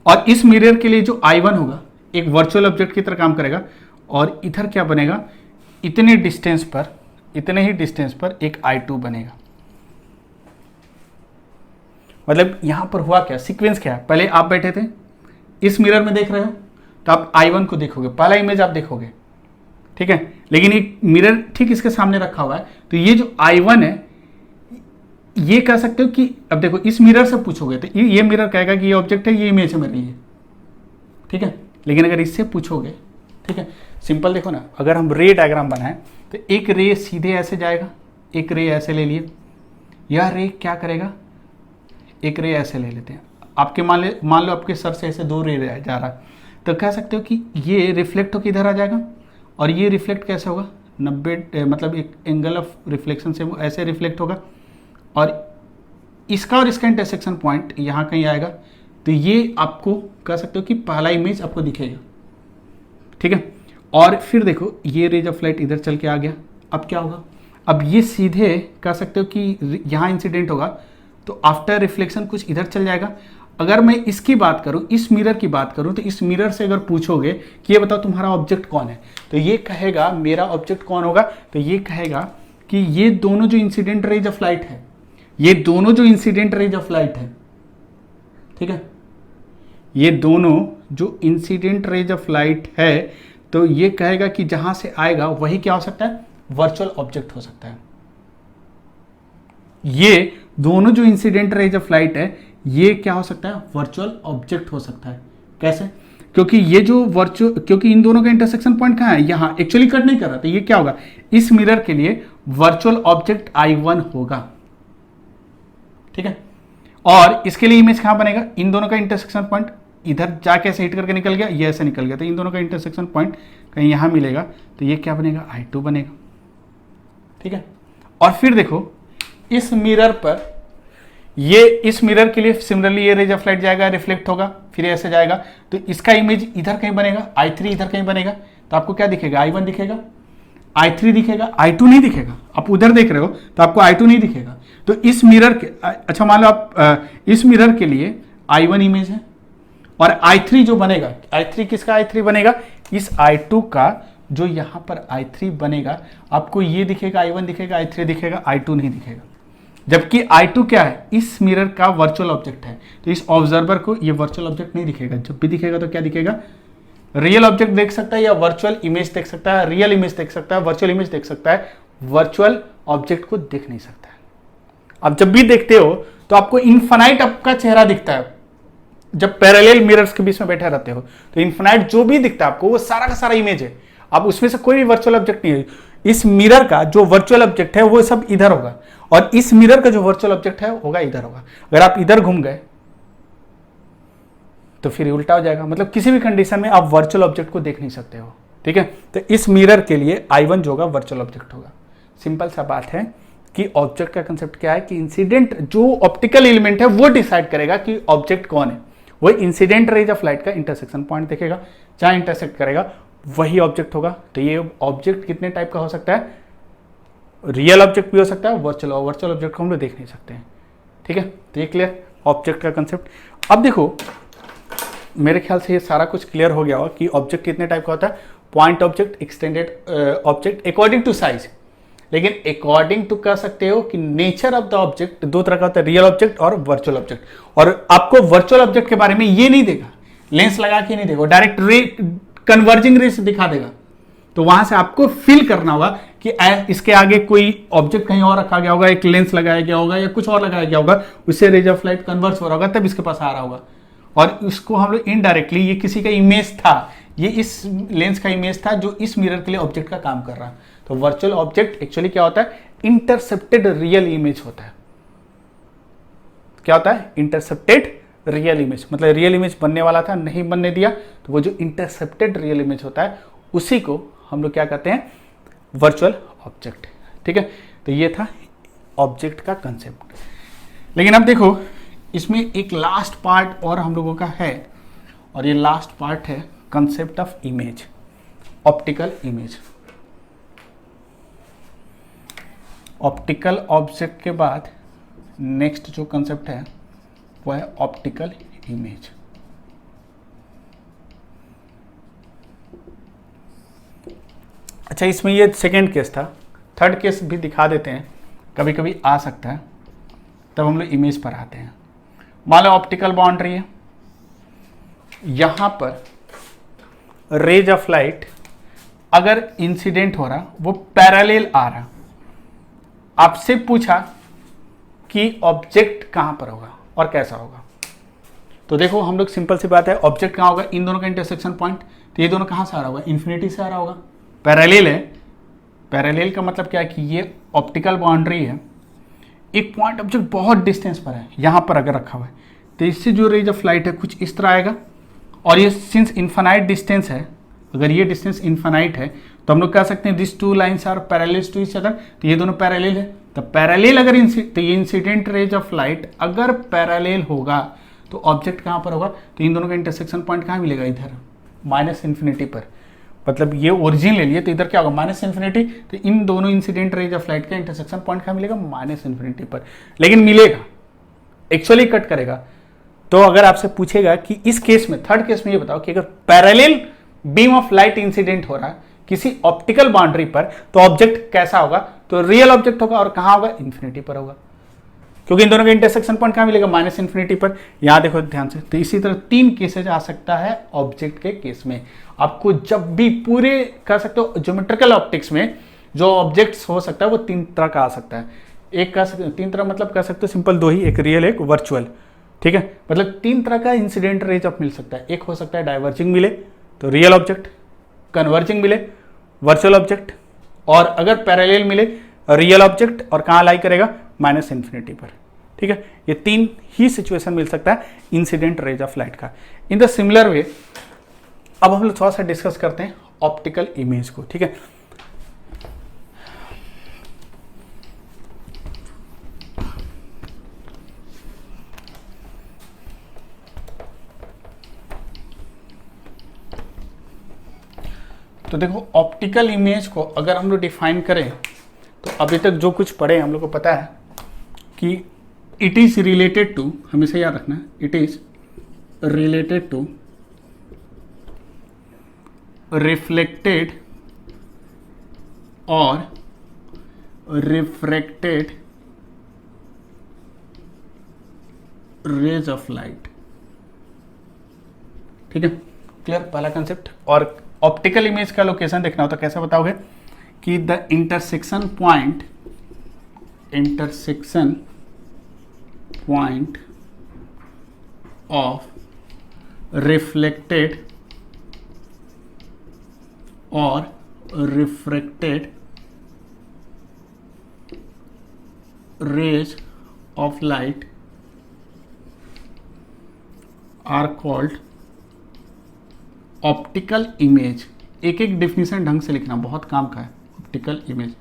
Speaker 1: और इस मिरर के लिए जो I1 होगा एक वर्चुअल ऑब्जेक्ट की तरह काम करेगा, और इधर क्या बनेगा, इतने डिस्टेंस पर इतने ही डिस्टेंस पर एक I2 बनेगा। मतलब यहां पर हुआ क्या, सीक्वेंस क्या है, पहले आप बैठे थे इस मिरर में देख रहे हो तो आप I1 को देखोगे, पहला इमेज आप देखोगे, ठीक है। लेकिन एक मिरर ठीक इसके सामने रखा हुआ है, तो ये जो I1 है ये कह सकते हो कि अब देखो इस मिरर से पूछोगे तो ये मिरर कहेगा कि ये ऑब्जेक्ट है, ये इमेज है मेरे लिए, ठीक है। लेकिन अगर इससे पूछोगे, ठीक है, सिंपल देखो ना, अगर हम रे डायग्राम बनाएं तो एक रे सीधे ऐसे जाएगा, एक रे ऐसे ले लिए, यह रे क्या करेगा, एक रे ऐसे ले लेते हैं, आपके मान लो आपके सर से ऐसे 2 रे जा रहा है, तो कह सकते हो कि ये रिफ्लेक्ट होकर इधर आ जाएगा और ये रिफ्लेक्ट कैसे होगा 90 मतलब एक एंगल ऑफ रिफ्लेक्शन से वो ऐसे रिफ्लेक्ट होगा और इसका और इसका इंटरसेक्शन पॉइंट यहाँ कहीं आएगा, तो ये आपको कह सकते हो कि पहला इमेज आपको दिखेगा, ठीक है। और फिर देखो ये रेज ऑफ लाइट इधर चल के आ गया, अब क्या होगा, अब ये सीधे कह सकते हो कि यहाँ इंसिडेंट होगा तो आफ्टर रिफ्लेक्शन कुछ इधर चल जाएगा। अगर मैं इसकी बात करूं, इस मिरर की बात करूं, तो इस मिरर से अगर पूछोगे कि ये बताओ तुम्हारा ऑब्जेक्ट कौन है, तो ये कहेगा मेरा ऑब्जेक्ट कौन होगा, तो ये कहेगा कि ये दोनों जो इंसिडेंट रेज ऑफ लाइट है, ये दोनों जो इंसिडेंट रेज ऑफ लाइट है, ठीक है, ये दोनों जो इंसिडेंट रेज ऑफ लाइट है, तो ये कहेगा कि जहां से आएगा वही क्या हो सकता है, वर्चुअल ऑब्जेक्ट हो सकता है। ये दोनों जो इंसिडेंट रेज ऑफ लाइट है ये क्या हो सकता है, वर्चुअल ऑब्जेक्ट हो सकता है। कैसे, क्योंकि ये जो क्योंकि इन दोनों का इंटरसेक्शन पॉइंट कहां है, यहां एक्चुअली कट नहीं कर रहा, तो ये क्या होगा, इस मिरर के लिए वर्चुअल ऑब्जेक्ट I1 होगा, ठीक है। और इसके लिए इमेज कहां बनेगा, इन दोनों का इंटरसेक्शन पॉइंट इधर जाके ऐसे हिट करके निकल गया, ये ऐसे निकल गया, तो इन दोनों का इंटरसेक्शन पॉइंट कहीं यहां मिलेगा, तो ये क्या बनेगा, I2 बनेगा, ठीक है। और फिर देखो इस मिरर पर, ये इस मिरर के लिए सिमिलरली ये रेज ऑफ लाइट जाएगा, रिफ्लेक्ट होगा, फिर ऐसे जाएगा, तो इसका इमेज इधर कहीं बनेगा, I3 इधर कहीं बनेगा, तो आपको क्या दिखेगा, I1 दिखेगा, I3 दिखेगा, I2 नहीं दिखेगा। आप उधर देख रहे हो तो आपको I2 नहीं दिखेगा। तो इस मिरर के, अच्छा मान लो आप इस मिरर के लिए I1 इमेज है और I3 जो बनेगा, I3 किसका I3 बनेगा, इस I2 का जो यहां पर I3 बनेगा, आपको ये दिखेगा, I1 दिखेगा, I3 दिखेगा, I2 नहीं दिखेगा। जबकि I2 क्या है, इस मिरर का वर्चुअल ऑब्जेक्ट है, तो इस ऑब्जर्वर को ये वर्चुअल ऑब्जेक्ट नहीं दिखेगा। जब भी दिखेगा तो क्या दिखेगा, रियल ऑब्जेक्ट देख सकता है या वर्चुअल इमेज देख सकता है, रियल इमेज देख सकता है, वर्चुअल इमेज देख सकता है, वर्चुअल ऑब्जेक्ट को देख नहीं सकता है। अब जब भी देखते हो तो आपको इन्फिनाइट आपका चेहरा दिखता है, जब पैरेलल मिरर्स के बीच में बैठे रहते हो तो इन्फिनाइट जो भी दिखता है आपको वो सारा का सारा इमेज है। अब उसमें से कोई भी वर्चुअल ऑब्जेक्ट नहीं है। इस मिरर का जो वर्चुअल ऑब्जेक्ट है वो सब इधर होगा और इस मिरर का जो वर्चुअल ऑब्जेक्ट है होगा इधर होगा। अगर आप इधर घूम गए तो फिर उल्टा हो जाएगा, मतलब किसी भी कंडीशन में आप वर्चुअल ऑब्जेक्ट को देख नहीं सकते हो, ठीक है। तो इस मिरर के लिए I1 जो होगा वर्चुअल ऑब्जेक्ट होगा। सिंपल सा बात है कि ऑब्जेक्ट का कंसेप्ट क्या है कि इंसिडेंट जो ऑप्टिकल एलिमेंट है वो डिसाइड करेगा कि ऑब्जेक्ट कौन है। वो इंसिडेंट रेज ऑफ लाइट का इंटरसेक्शन पॉइंट देखेगा, जहां इंटरसेक्ट करेगा वही ऑब्जेक्ट होगा। तो ये ऑब्जेक्ट कितने टाइप का हो सकता है, रियल ऑब्जेक्ट भी हो सकता है, वर्चुअल ऑब्जेक्ट को हम लोग देख नहीं सकते हैं, ठीक है। तो ये क्लियर ऑब्जेक्ट का कंसेप्ट। अब देखो मेरे ख्याल से ये सारा कुछ क्लियर हो गया होगा कि ऑब्जेक्ट कितने टाइप का होता है, point object, extended object according to size. लेकिन अकॉर्डिंग टू कह सकते हो कि नेचर ऑफ द ऑब्जेक्ट दो तरह का होता है, रियल ऑब्जेक्ट और वर्चुअल ऑब्जेक्ट। और आपको वर्चुअल ऑब्जेक्ट के बारे में ये नहीं देगा, लेंस लगा के नहीं देगा, डायरेक्ट रे कन्वर्जिंग रे से दिखा देगा। तो वहां से आपको फील करना होगा कि इसके आगे कोई ऑब्जेक्ट कहीं और रखा गया होगा, एक लेंस लगाया गया होगा या कुछ और लगाया गया होगा, उससे रेज ऑफ लाइट कन्वर्स हो रहा होगा, तब इसके पास आ रहा होगा। और इसको हम लोग इनडायरेक्टली, ये किसी का इमेज था, ये इस लेंस का इमेज था जो इस मिरर के लिए ऑब्जेक्ट का काम कर रहा है। तो वर्चुअल ऑब्जेक्ट एक्चुअली क्या होता है, इंटरसेप्टेड रियल इमेज होता है। क्या होता है, इंटरसेप्टेड रियल इमेज, मतलब रियल इमेज बनने वाला था नहीं बनने दिया, तो वो जो इंटरसेप्टेड रियल इमेज होता है उसी को हम लोग क्या कहते हैं, वर्चुअल ऑब्जेक्ट, ठीक है। तो ये था ऑब्जेक्ट का कंसेप्ट। लेकिन अब देखो इसमें एक लास्ट पार्ट और हम लोगों का है, और ये लास्ट पार्ट है concept of image, optical image. Optical object के बाद नेक्स्ट जो कंसेप्ट है वो है ऑप्टिकल इमेज। अच्छा, इसमें ये सेकेंड केस था, थर्ड केस भी दिखा देते हैं, कभी कभी आ सकता है, तब हम लोग इमेज पर आते हैं। मान लो ऑप्टिकल बाउंड्री है, यहां पर रेज ऑफ लाइट अगर इंसिडेंट हो रहा, वो पैरेलल आ रहा, आपसे पूछा कि ऑब्जेक्ट कहां पर होगा और कैसा होगा। तो देखो हम लोग सिंपल सी बात है, ऑब्जेक्ट कहां होगा, इन दोनों का इंटरसेक्शन पॉइंट, तो ये दोनों कहां से आ रहा होगा, इन्फिनिटी से आ रहा होगा, पैरेलल है। पैरेलल का मतलब क्या है कि ये ऑप्टिकल बाउंड्री है, एक पॉइंट ऑब्जेक्ट बहुत डिस्टेंस पर है, यहां पर अगर रखा हुआ है, तो इससे जो रेज ऑफ लाइट है कुछ इस तरह आएगा, और ये सिंस इन्फानाइट डिस्टेंस है, अगर ये डिस्टेंस इन्फानाइट है तो हम लोग कह सकते हैं this two lines are parallel to each other, तो ये दोनों पैरेलल है। तो पैरेलल अगर तो ये इंसिडेंट रेज ऑफ लाइट अगर पैरेलल होगा तो ऑब्जेक्ट कहां पर होगा, तो इन दोनों का इंटरसेक्शन पॉइंट कहां मिलेगा, इधर माइनस इन्फिनिटी पर। मतलब ये ओरिजिन ले लिए तो इधर क्या होगा, माइनस इन्फिनिटी, तो इन दोनों इंसिडेंट रेज ऑफ लाइट का इंटरसेक्शन पॉइंट कहां मिलेगा, माइनस इन्फिनिटी पर। लेकिन मिलेगा, एक्चुअली कट करेगा। तो अगर आपसे पूछेगा कि इस केस में, थर्ड केस में ये बताओ कि अगर parallel beam of light incident हो रहा है किसी ऑप्टिकल बाउंड्री पर, तो ऑब्जेक्ट कैसा होगा, तो रियल ऑब्जेक्ट होगा, और कहां होगा, इन्फिनिटी पर होगा, क्योंकि इन दोनों का इंटरसेक्शन पॉइंट कहां मिलेगा, माइनस इन्फिनिटी पर। यहां देखो ध्यान से, तो इसी तरह 3 केसेज आ सकता है ऑब्जेक्ट के केस में। आपको जब भी पूरे कह सकते हो ज्योमेट्रिकल ऑप्टिक्स में जो ऑब्जेक्ट्स हो सकता है वो 3 तरह का आ सकता है। एक कह सकते 3 तरह मतलब कह सकते हो सिंपल 2 ही, एक रियल एक वर्चुअल, ठीक है। मतलब 3 तरह का इंसिडेंट रेज ऑफ मिल सकता है। एक हो सकता है डाइवर्जिंग मिले तो रियल ऑब्जेक्ट, कन्वर्जिंग मिले वर्चुअल ऑब्जेक्ट, और अगर पैरेलल मिले रियल ऑब्जेक्ट, और कहां लाई करेगा, माइनस इन्फिनिटी पर, ठीक है। ये 3 ही सिचुएशन मिल सकता है इंसिडेंट रेज ऑफ लाइट का। इन द सिमिलर वे अब हम लोग थोड़ा सा डिस्कस करते हैं ऑप्टिकल इमेज को, ठीक है। तो देखो ऑप्टिकल इमेज को अगर हम लोग डिफाइन करें तो अभी तक जो कुछ पढ़े हम लोग को पता है कि इट इज रिलेटेड टू, हमेशा याद रखना, it is related to reflected और रिफ्रैक्टेड रेज ऑफ लाइट, ठीक है। क्लियर, पहला कंसेप्ट। और ऑप्टिकल इमेज का लोकेशन देखना हो तो कैसे बताओगे कि the intersection point of reflected और refracted rays of light are called optical image. एक एक डेफिनेशन ढंग से लिखना, बहुत काम का है। Optical image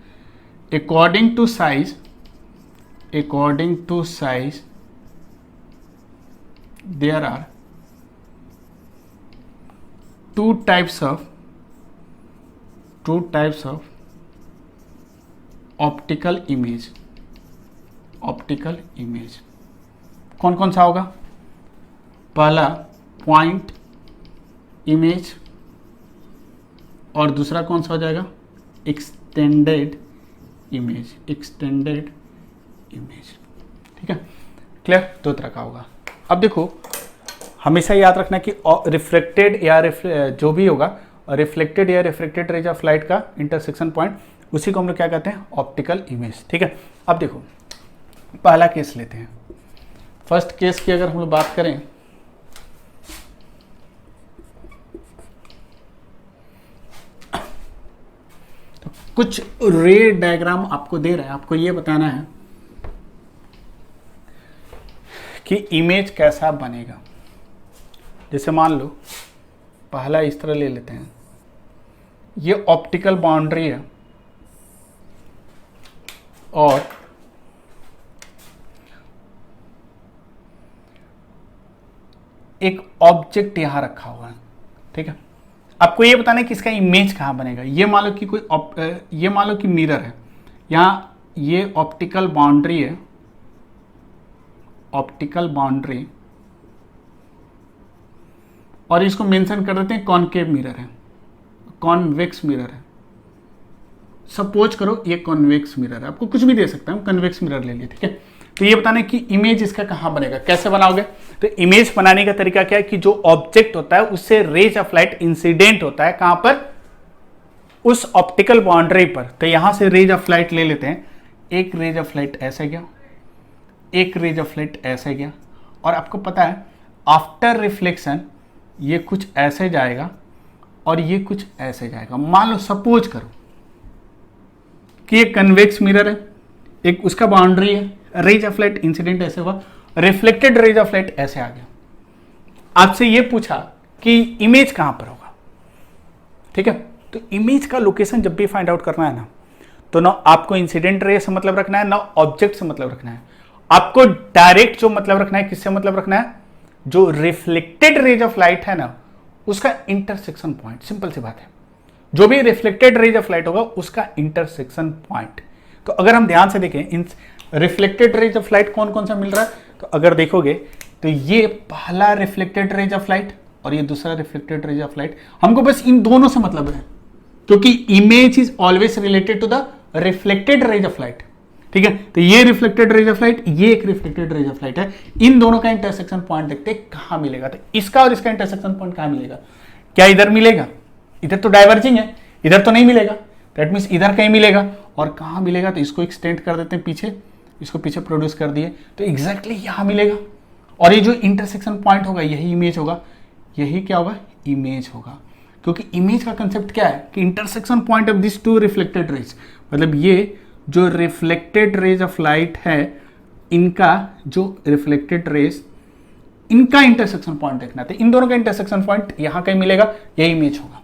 Speaker 1: according to size there are 2 types of optical image. कौन कौन सा होगा, पहला पॉइंट इमेज, और दूसरा कौन सा हो जाएगा, एक्सटेंडेड इमेज, ठीक है। क्लियर, 2 तरह का होगा। अब देखो हमेशा याद रखना कि रिफ्लेक्टेड या जो भी होगा, रिफ्लेक्टेड या रिफ्रैक्टेड रेज ऑफ लाइट का इंटरसेक्शन पॉइंट, उसी को हम लोग क्या कहते हैं, ऑप्टिकल इमेज, ठीक है। अब देखो पहला केस लेते हैं। फर्स्ट केस की अगर हम लोग बात करें तो कुछ रे डायग्राम आपको दे रहा है, आपको ये बताना है कि इमेज कैसा बनेगा। जैसे मान लो पहला इस तरह ले लेते हैं, ये ऑप्टिकल बाउंड्री है और एक ऑब्जेक्ट यहां रखा हुआ है, ठीक है। आपको ये बताना है कि इसका इमेज कहां बनेगा। ये मान लो कि ये मान लो कि मिरर है, यहां ये ऑप्टिकल बाउंड्री है, ऑप्टिकल बाउंड्री, और इसको मेंशन कर देते हैं कॉनकेव मिरर है, कॉन्वेक्स मिरर है, सपोज करो ये कॉन्वेक्स मिरर है, आपको कुछ भी दे सकता है, हम कन्वेक्स मिरर ले लिए, ठीक है। तो ये बताना है कि इमेज इसका कहां बनेगा, कैसे बनाओगे। तो इमेज बनाने का तरीका क्या है कि जो ऑब्जेक्ट होता है उससे रेज ऑफ लाइट इंसिडेंट होता है, कहां पर, उस ऑप्टिकल बाउंड्री पर। तो यहां से रेज ऑफ लाइट ले लेते हैं, एक रेज ऑफ लाइट ऐसे गया, एक रेज ऑफ लाइट ऐसे गया, और आपको पता है आफ्टर रिफ्लेक्शन ये कुछ ऐसे जाएगा और ये कुछ ऐसे जाएगा। मान लो सपोज करो कि ये कन्वेक्स मिरर है, एक उसका बाउंड्री है, रेज ऑफ लाइट इंसिडेंट ऐसे हुआ, रिफ्लेक्टेड रेज ऑफ लाइट ऐसे आ गया। आपसे ये पूछा कि इमेज कहां पर होगा, ठीक है। तो इमेज का लोकेशन जब भी फाइंड आउट करना है ना, तो ना आपको इंसिडेंट रे से मतलब रखना है, ना ऑब्जेक्ट से मतलब रखना है। आपको डायरेक्ट जो मतलब रखना है, किससे मतलब रखना है, जो रिफ्लेक्टेड रेज ऑफ लाइट है ना उसका इंटरसेक्शन पॉइंट। सिंपल सी बात है, जो भी रिफ्लेक्टेड रेज ऑफ लाइट होगा उसका इंटरसेक्शन पॉइंट। तो अगर हम ध्यान से देखें इन रिफ्लेक्टेड रेज ऑफ लाइट कौन कौन सा मिल रहा है, तो अगर देखोगे तो ये पहला रिफ्लेक्टेड रेज ऑफ लाइट और ये दूसरा रिफ्लेक्टेड रेज ऑफ लाइट। हमको बस इन दोनों से मतलब है, क्योंकि image is always related to the reflected rays of light, ठीक है। तो ये रिफ्लेक्टेड रेज ऑफ लाइट, ये एक रिफ्लेक्टेड रेज ऑफ लाइट है, इन दोनों का इंटरसेक्शन पॉइंट देखते हैं कहां मिलेगा। तो इसका और इसका इंटरसेक्शन पॉइंट कहां मिलेगा, क्या इधर मिलेगा, इधर तो डाइवर्जिंग है, इधर तो नहीं मिलेगा, दैट मीन्स इधर कहीं मिलेगा। और कहां मिलेगा, तो इसको एक्सटेंड कर देते हैं पीछे, इसको पीछे प्रोड्यूस कर दिए, तो एग्जैक्टली यहां मिलेगा। और ये जो इंटरसेक्शन पॉइंट होगा यही इमेज होगा, यही क्या होगा, इमेज होगा। क्योंकि इमेज का कंसेप्ट क्या है कि intersection point of this two reflected rays, मतलब ये जो रिफ्लेक्टेड रेज ऑफ लाइट है, इनका जो रिफ्लेक्टेड रेज, इनका इंटरसेक्शन पॉइंट देखना था। इन दोनों का इंटरसेक्शन पॉइंट यहां कहीं मिलेगा, ये इमेज होगा।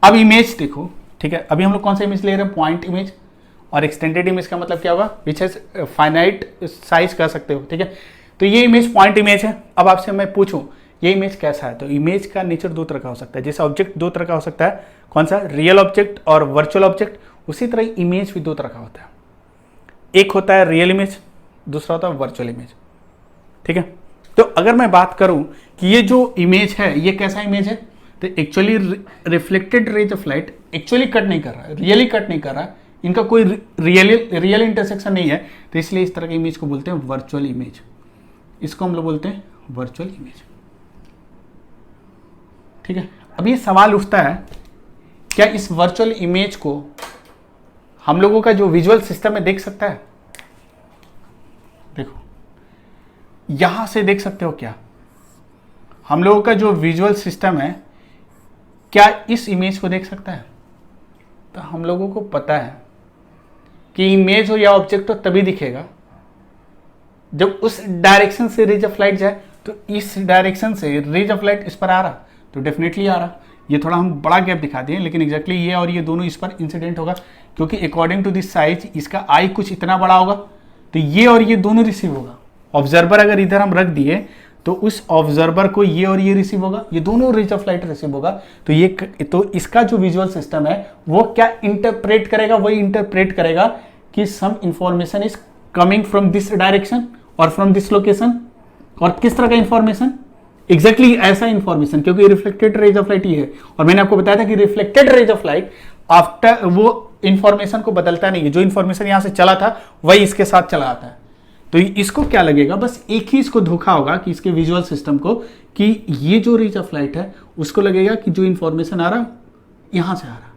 Speaker 1: अब इमेज देखो, ठीक है। अभी हम लोग कौन सा इमेज ले रहे हैं, पॉइंट इमेज। और एक्सटेंडेड इमेज का मतलब क्या होगा, विच हैज फाइनाइट साइज कह सकते हो, ठीक है। तो ये इमेज पॉइंट इमेज है। अब आपसे मैं पूछूं ये इमेज कैसा है, तो इमेज का नेचर दो तरह का हो सकता है। जैसे ऑब्जेक्ट दो तरह का हो सकता है, कौन सा, रियल ऑब्जेक्ट और वर्चुअल ऑब्जेक्ट, उसी तरह इमेज भी दो तरह का होता है। एक होता है रियल इमेज, दूसरा होता है वर्चुअल इमेज, ठीक है। तो अगर मैं बात करूं कि ये जो इमेज है ये कैसा इमेज है, तो actually reflected rays of light actually cut नहीं कर रहा है, रियली कट नहीं कर रहा है, इनका कोई रियल इंटरसेक्शन नहीं है, तो इसलिए इस तरह के इमेज को बोलते हैं वर्चुअल इमेज। इसको हम लोग बोलते हैं वर्चुअल इमेज, ठीक है। अब ये सवाल उठता है, क्या इस वर्चुअल इमेज को हम लोगों का जो विजुअल सिस्टम है देख सकता है। देखो यहां से देख सकते हो क्या, हम लोगों का जो विजुअल सिस्टम है क्या इस इमेज को देख सकता है। तो हम लोगों को पता है कि इमेज हो या ऑब्जेक्ट हो तभी दिखेगा जब उस डायरेक्शन से रेज ऑफ लाइट जाए। तो इस डायरेक्शन से रेज ऑफ लाइट इस पर आ रहा, तो डेफिनेटली आ रहा। ये थोड़ा हम बड़ा गैप दिखा दिए, लेकिन एग्जैक्टली ये और ये दोनों इस पर इंसिडेंट होगा, क्योंकि अकॉर्डिंग टू दिस साइज इसका आई कुछ इतना बड़ा होगा, तो ये और ये दोनों रिसीव होगा। ऑब्जर्वर अगर इधर हम रख दिए तो उस ऑब्जर्वर को ये और ये रिसीव होगा, ये दोनों रेज ऑफ लाइट रिसीव होगा। तो ये तो इसका जो विजुअल सिस्टम है वो क्या इंटरप्रेट करेगा, वही इंटरप्रेट करेगा कि some information is coming from this direction और फ्रॉम दिस लोकेशन। और किस तरह का इंफॉर्मेशन, एग्जैक्टली ऐसा इंफॉर्मेशन, क्योंकि रिफ्लेक्टेड रेज ऑफ लाइट ये है। और मैंने आपको बताया था कि reflected rays of light after वो इंफॉर्मेशन को बदलता नहीं है, जो इंफॉर्मेशन यहां से चला था वही इसके साथ चला आता है। तो इसको क्या लगेगा, बस एक ही इसको धोखा होगा कि इसके विजुअल सिस्टम को, कि ये जो रेज ऑफ लाइट है उसको लगेगा कि जो इंफॉर्मेशन आ रहा यहां से आ रहा,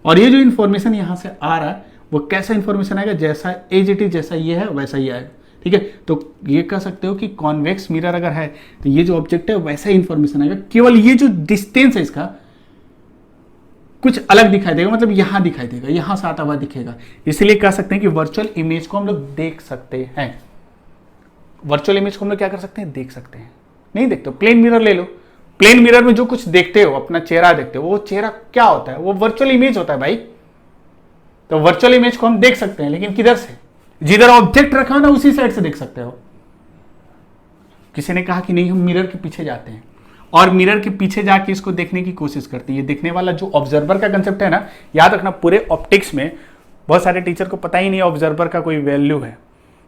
Speaker 1: और ये जो इंफॉर्मेशन यहां से आ रहा है वो कैसा इंफॉर्मेशन आएगा, जैसा एज इट इज, जैसा ये है वैसा ही आएगा, ठीक है। तो ये कह सकते हो कि कॉन्वेक्स मिरर अगर है तो ये जो ऑब्जेक्ट है वैसा ही इंफॉर्मेशन आएगा, केवल ये जो डिस्टेंस है इसका कुछ अलग दिखाई देगा, मतलब यहां दिखाई देगा, यहां से आता हुआ दिखेगा। इसलिए कह सकते हैं कि वर्चुअल इमेज को हम लोग देख सकते हैं। वर्चुअल इमेज को हम लोग क्या कर सकते हैं, देख सकते हैं। नहीं देखते हो, प्लेन मिरर ले लो, प्लेन मिरर में जो कुछ देखते हो, अपना चेहरा देखते हो, वो चेहरा क्या होता है, वो वर्चुअल इमेज होता है भाई। तो वर्चुअल इमेज को हम देख सकते हैं, लेकिन किधर से, जिधर ऑब्जेक्ट रखा ना उसी साइड से देख सकते हो। किसी ने कहा कि नहीं हम मिरर के पीछे जाते हैं और मिरर के पीछे जाके इसको देखने की कोशिश करते हैं। ये देखने वाला जो ऑब्जर्वर का कंसेप्ट है ना, याद रखना पूरे ऑप्टिक्स में बहुत सारे टीचर को पता ही नहीं ऑब्जर्वर का कोई वैल्यू है,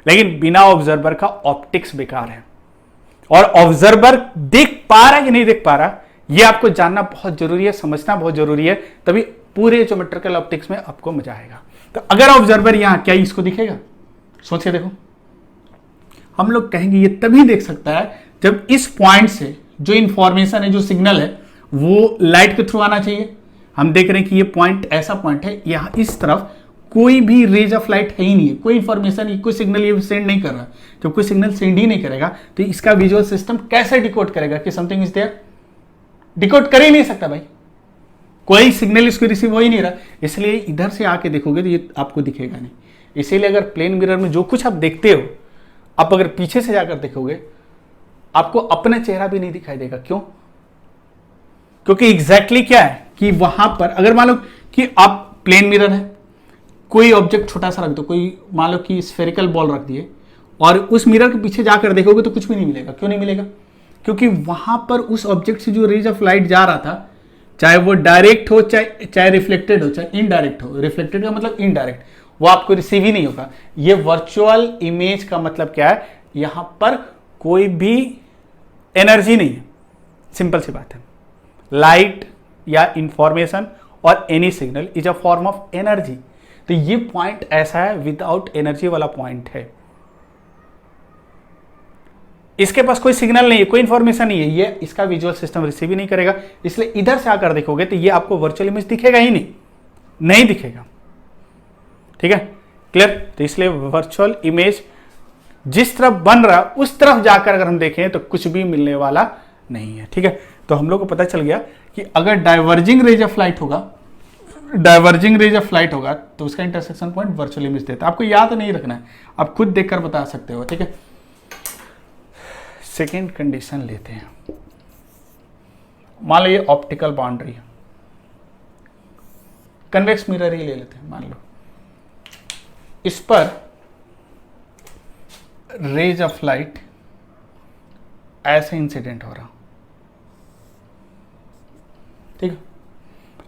Speaker 1: लेकिन बिना ऑब्जर्वर का ऑप्टिक्स बेकार है। और ऑब्जर्वर देख पा रहा है कि नहीं देख पा रहा, ये आपको जानना बहुत जरूरी है, समझना बहुत जरूरी है, तभी पूरे ज्योमेट्रिकल ऑप्टिक्स में आपको मजा आएगा। तो अगर ऑब्जर्वर यहां, क्या इसको दिखेगा? सोच के देखो। हम लोग कहेंगे ये तभी देख सकता है जब इस पॉइंट से जो इंफॉर्मेशन है, जो सिग्नल है, वो लाइट के थ्रू आना चाहिए। हम देख रहे हैं कि ये पॉइंट ऐसा पॉइंट है, यहां इस तरफ कोई भी रेज ऑफ लाइट है ही नहीं है, कोई इंफॉर्मेशन, कोई सिग्नल ये सेंड नहीं कर रहा। जब कोई सिग्नल सेंड ही नहीं करेगा तो इसका विजुअल सिस्टम कैसे डिकोड करेगा कि समथिंग इज देयर? डिकोड कर ही नहीं सकता भाई, कोई सिग्नल इसको रिसीव हो ही नहीं रहा। इसलिए इधर से आके देखोगे तो ये आपको दिखेगा नहीं। इसीलिए अगर प्लेन मिरर में जो कुछ आप देखते हो, आप अगर पीछे से जाकर देखोगे आपको अपना चेहरा भी नहीं दिखाई देगा। क्यों? क्योंकि एग्जैक्टली क्या है कि वहां पर अगर मान लो कि आप प्लेन मिरर है, कोई ऑब्जेक्ट छोटा सा रख दो, कोई मान लो कि स्फेरिकल बॉल रख दिए और उस मिरर के पीछे जाकर देखोगे तो कुछ भी नहीं मिलेगा। क्यों नहीं मिलेगा? क्योंकि वहां पर उस ऑब्जेक्ट से जो रेज ऑफ लाइट जा रहा था, चाहे वो डायरेक्ट हो, चाहे रिफ्लेक्टेड हो, चाहे इनडायरेक्ट हो। रिफ्लेक्टेड का मतलब इनडायरेक्ट, वो आपको रिसीव ही नहीं होगा। ये वर्चुअल इमेज का मतलब क्या है? यहां पर कोई भी एनर्जी नहीं है। सिंपल सी बात है, लाइट या इंफॉर्मेशन और any signal is a form of energy. तो ये पॉइंट ऐसा है, विदाउट एनर्जी वाला पॉइंट है। इसके पास कोई सिग्नल नहीं है, कोई इंफॉर्मेशन नहीं है, ये इसका विजुअल सिस्टम रिसीव ही नहीं करेगा। इसलिए इधर से आकर देखोगे तो ये आपको वर्चुअल इमेज दिखेगा ही नहीं दिखेगा। ठीक है, क्लियर? तो इसलिए वर्चुअल इमेज जिस तरफ बन रहा उस तरफ जाकर अगर हम देखें तो कुछ भी मिलने वाला नहीं है। ठीक है, तो हम लोग को पता चल गया कि अगर डाइवर्जिंग रेज ऑफ लाइट होगा तो उसका इंटरसेक्शन पॉइंट वर्चुअल इमेज देता है। आपको याद नहीं रखना है, आप खुद देखकर बता सकते हो। ठीक है, सेकेंड कंडीशन लेते हैं। मान लो ये ऑप्टिकल बाउंड्री है, कन्वेक्स मिरर ही ले लेते हैं। मान लो इस पर रेज ऑफ लाइट ऐसे इंसिडेंट हो रहा, ठीक है,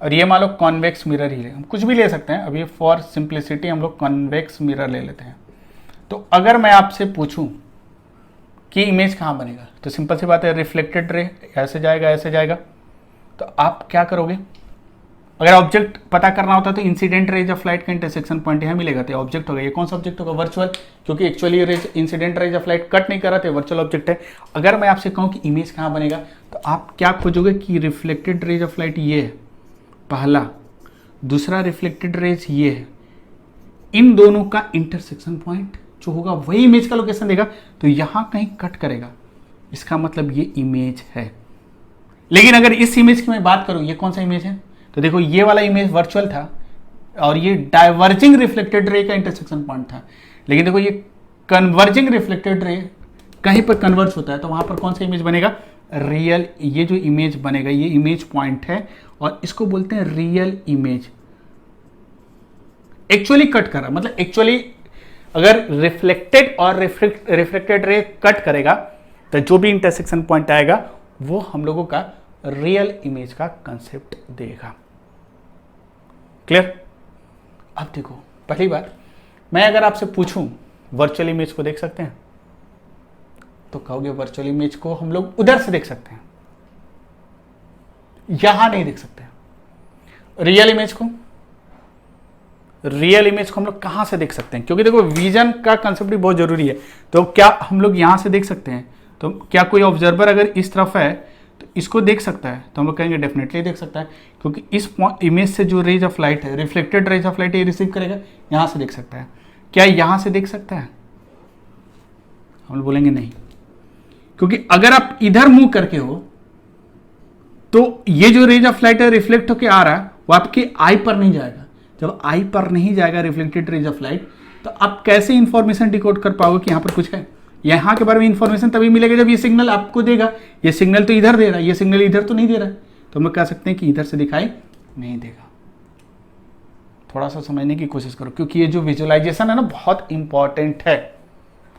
Speaker 1: और ये मान लो कॉन्वेक्स मिरर ही ले, हम कुछ भी ले सकते हैं। अभी फॉर सिंप्लिसिटी हम लोग कॉन्वेक्स मिरर ले लेते हैं। तो अगर मैं आपसे पूछूं कि इमेज कहाँ बनेगा, तो सिंपल सी बात है, रिफ्लेक्टेड रे ऐसे जाएगा। तो आप क्या करोगे? अगर ऑब्जेक्ट पता करना होता तो इंसिडेंट रेज ऑफ लाइट का इंटरसेक्शन पॉइंट यहाँ मिलेगा, तो ऑब्जेक्ट होगा। ये कौन सा ऑब्जेक्ट होगा? वर्चुअल, क्योंकि actually raise incident rays of light cut नहीं कर रहा था, वर्चुअल ऑब्जेक्ट है। अगर मैं आपसे कहूँ कि इमेज कहाँ बनेगा, तो आप क्या खोजोगे कि रिफ्लेक्टेड रेज ऑफ लाइट ये है पहला, दूसरा रिफ्लेक्टेड रेज ये है, इन दोनों का इंटरसेक्शन पॉइंट जो होगा वही इमेज का लोकेशन देगा। तो यहां कहीं कट करेगा, इसका मतलब ये इमेज है। लेकिन अगर इस इमेज की मैं बात करूं, ये कौन सा इमेज है? तो देखो ये वाला इमेज वर्चुअल था और ये डाइवर्जिंग रिफ्लेक्टेड रे का इंटरसेक्शन पॉइंट था। लेकिन देखो ये कन्वर्जिंग रिफ्लेक्टेड रे कहीं पर कन्वर्ज होता है, तो वहां पर कौन सा इमेज बनेगा? रियल। ये जो इमेज बनेगा ये इमेज पॉइंट है और इसको बोलते हैं रियल इमेज। एक्चुअली कट कर रहा, मतलब एक्चुअली अगर रिफ्लेक्टेड और रिफ्लेक्टेड रे कट करेगा तो जो भी इंटरसेक्शन पॉइंट आएगा वो हम लोगों का रियल इमेज का कंसेप्ट देगा। क्लियर? अब देखो, पहली बात, मैं अगर आपसे पूछूं वर्चुअल इमेज को देख सकते हैं, तो कहोगे वर्चुअल इमेज को हम लोग उधर से देख सकते हैं, यहां नहीं देख सकते। रियल इमेज को हम लोग कहां से देख सकते हैं? क्योंकि देखो विजन का कंसेप्ट भी बहुत जरूरी है। तो क्या हम लोग यहां से देख सकते हैं? तो क्या कोई ऑब्जर्वर अगर इस तरफ है तो इसको देख सकता है? तो हम लोग कहेंगे डेफिनेटली देख सकता है, क्योंकि इस इमेज से जो रेज ऑफ लाइट है, रिफ्लेक्टेड रेज ऑफ लाइट, ये रिसीव करेगा, यहां से देख सकता है। क्या यहां से देख सकता है? हम लोग बोलेंगे नहीं, क्योंकि अगर आप इधर मूव करके हो तो ये जो रेज ऑफ लाइट है रिफ्लेक्ट होकर आ रहा है वो आपके आई पर नहीं जाएगा। जब आई पर नहीं जाएगा रिफ्लेक्टेड रेज ऑफ लाइट, तो आप कैसे इंफॉर्मेशन डिकोड कर पाओगे कि यहां पर कुछ है? यहां के बारे में इंफॉर्मेशन तभी मिलेगा जब ये सिग्नल आपको देगा। ये सिग्नल तो इधर दे रहा है, ये सिग्नल इधर तो नहीं दे रहा है, तो हम लोग कह सकते हैं कि इधर से दिखाई नहीं देगा। थोड़ा सा समझने की कोशिश करो, क्योंकि ये जो विजुअलाइजेशन है ना बहुत इंपॉर्टेंट है।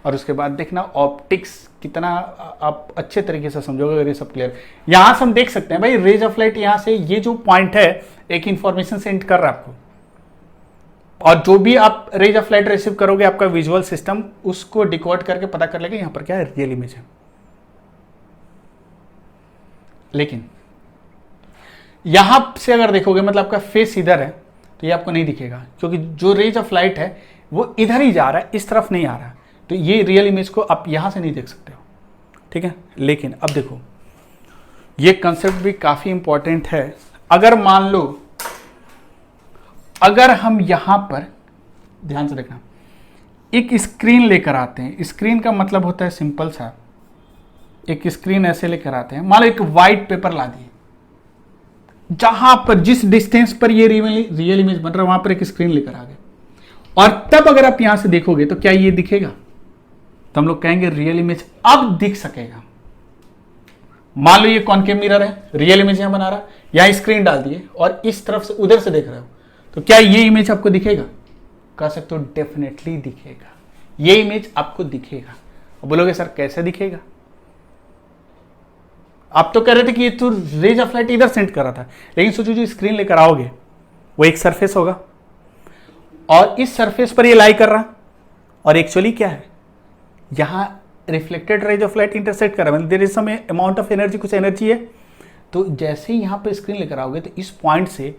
Speaker 1: और उसके बाद देखना ऑप्टिक्स कितना आप अच्छे तरीके से समझोगे अगर ये सब क्लियर। यहां से हम देख सकते हैं भाई रेज ऑफ लाइट, यहां से ये जो पॉइंट है एक इंफॉर्मेशन सेंड कर रहा है आपको, और जो भी आप रेज ऑफ लाइट रिसीव करोगे आपका विजुअल सिस्टम उसको डिकोड करके पता कर लेगा यहां पर क्या है, रियल इमेज है। लेकिन यहां से अगर देखोगे मतलब आपका फेस इधर है तो ये आपको नहीं दिखेगा, क्योंकि जो रेज ऑफ लाइट है वो इधर ही जा रहा है, इस तरफ नहीं आ रहा है। तो ये रियल इमेज को आप यहां से नहीं देख सकते हो, ठीक है। लेकिन अब देखो ये कंसेप्ट भी काफी इंपॉर्टेंट है। अगर मान लो अगर हम यहां पर ध्यान से देखना, एक स्क्रीन लेकर आते हैं, स्क्रीन का मतलब होता है सिंपल सा, एक स्क्रीन ऐसे लेकर आते हैं, मान लो एक व्हाइट पेपर ला दिए, जहां पर जिस डिस्टेंस पर ये रियल इमेज बन रहा है वहां पर एक स्क्रीन लेकर आ गए, और तब अगर आप यहां से देखोगे तो क्या ये दिखेगा? तो हम लोग कहेंगे रियल इमेज अब दिख सकेगा। मान लो ये कॉनकेव मिरर है, रियल इमेज यहां बना रहा, यहां स्क्रीन डाल दिए और इस तरफ से उधर से देख रहे हो, तो क्या ये इमेज आपको दिखेगा? कह सकते हो डेफिनेटली दिखेगा, ये इमेज आपको दिखेगा। बोलोगे सर कैसे दिखेगा? आप तो कह रहे थे कि ये तो रेज ऑफ लाइट इधर सेंड कर रहा था, लेकिन सोचो जो स्क्रीन लेकर आओगे वो एक सरफेस होगा और इस सरफेस पर ये लाई कर रहा, और एक्चुअली क्या है, यहां reflected rays of light intersect कर रहा है, मतलब there is some amount of energy, कुछ एनर्जी है। तो जैसे ही यहां पर स्क्रीन लेकर आओगे तो इस पॉइंट से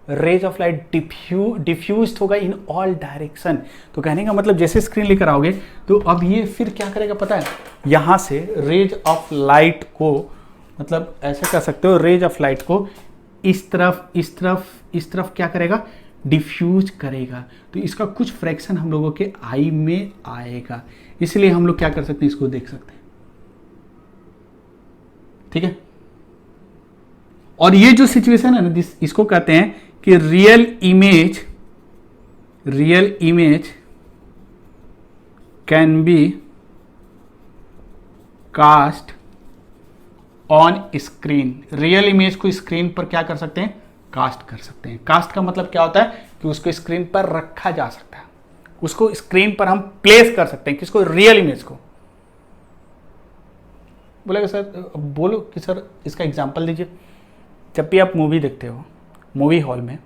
Speaker 1: रेज ऑफ लाइट डिफ्यूज होगा इन ऑल डायरेक्शन। तो कहने का मतलब जैसे स्क्रीन लेकर आओगे तो अब ये फिर क्या करेगा पता है, यहां से रेज ऑफ लाइट को, मतलब ऐसे कर सकते हो, रेज ऑफ लाइट को इस तरफ इस तरफ इस तरफ क्या करेगा, डिफ्यूज करेगा। तो इसका कुछ फ्रैक्शन हम लोगों के आई में आएगा, इसलिए हम लोग क्या कर सकते हैं, इसको देख सकते हैं, ठीक है। और ये जो सिचुएशन है ना, इसको कहते हैं कि real image can be cast on screen. Real image को स्क्रीन पर क्या कर सकते हैं, कास्ट कर सकते हैं। कास्ट का मतलब क्या होता है कि उसको स्क्रीन पर रखा जा सकता है, उसको स्क्रीन पर हम प्लेस कर सकते हैं, किसको, रियल इमेज को। बोलेगा सर, बोलो कि सर इसका एग्जांपल दीजिए। जब भी आप मूवी देखते हो, मूवी हॉल में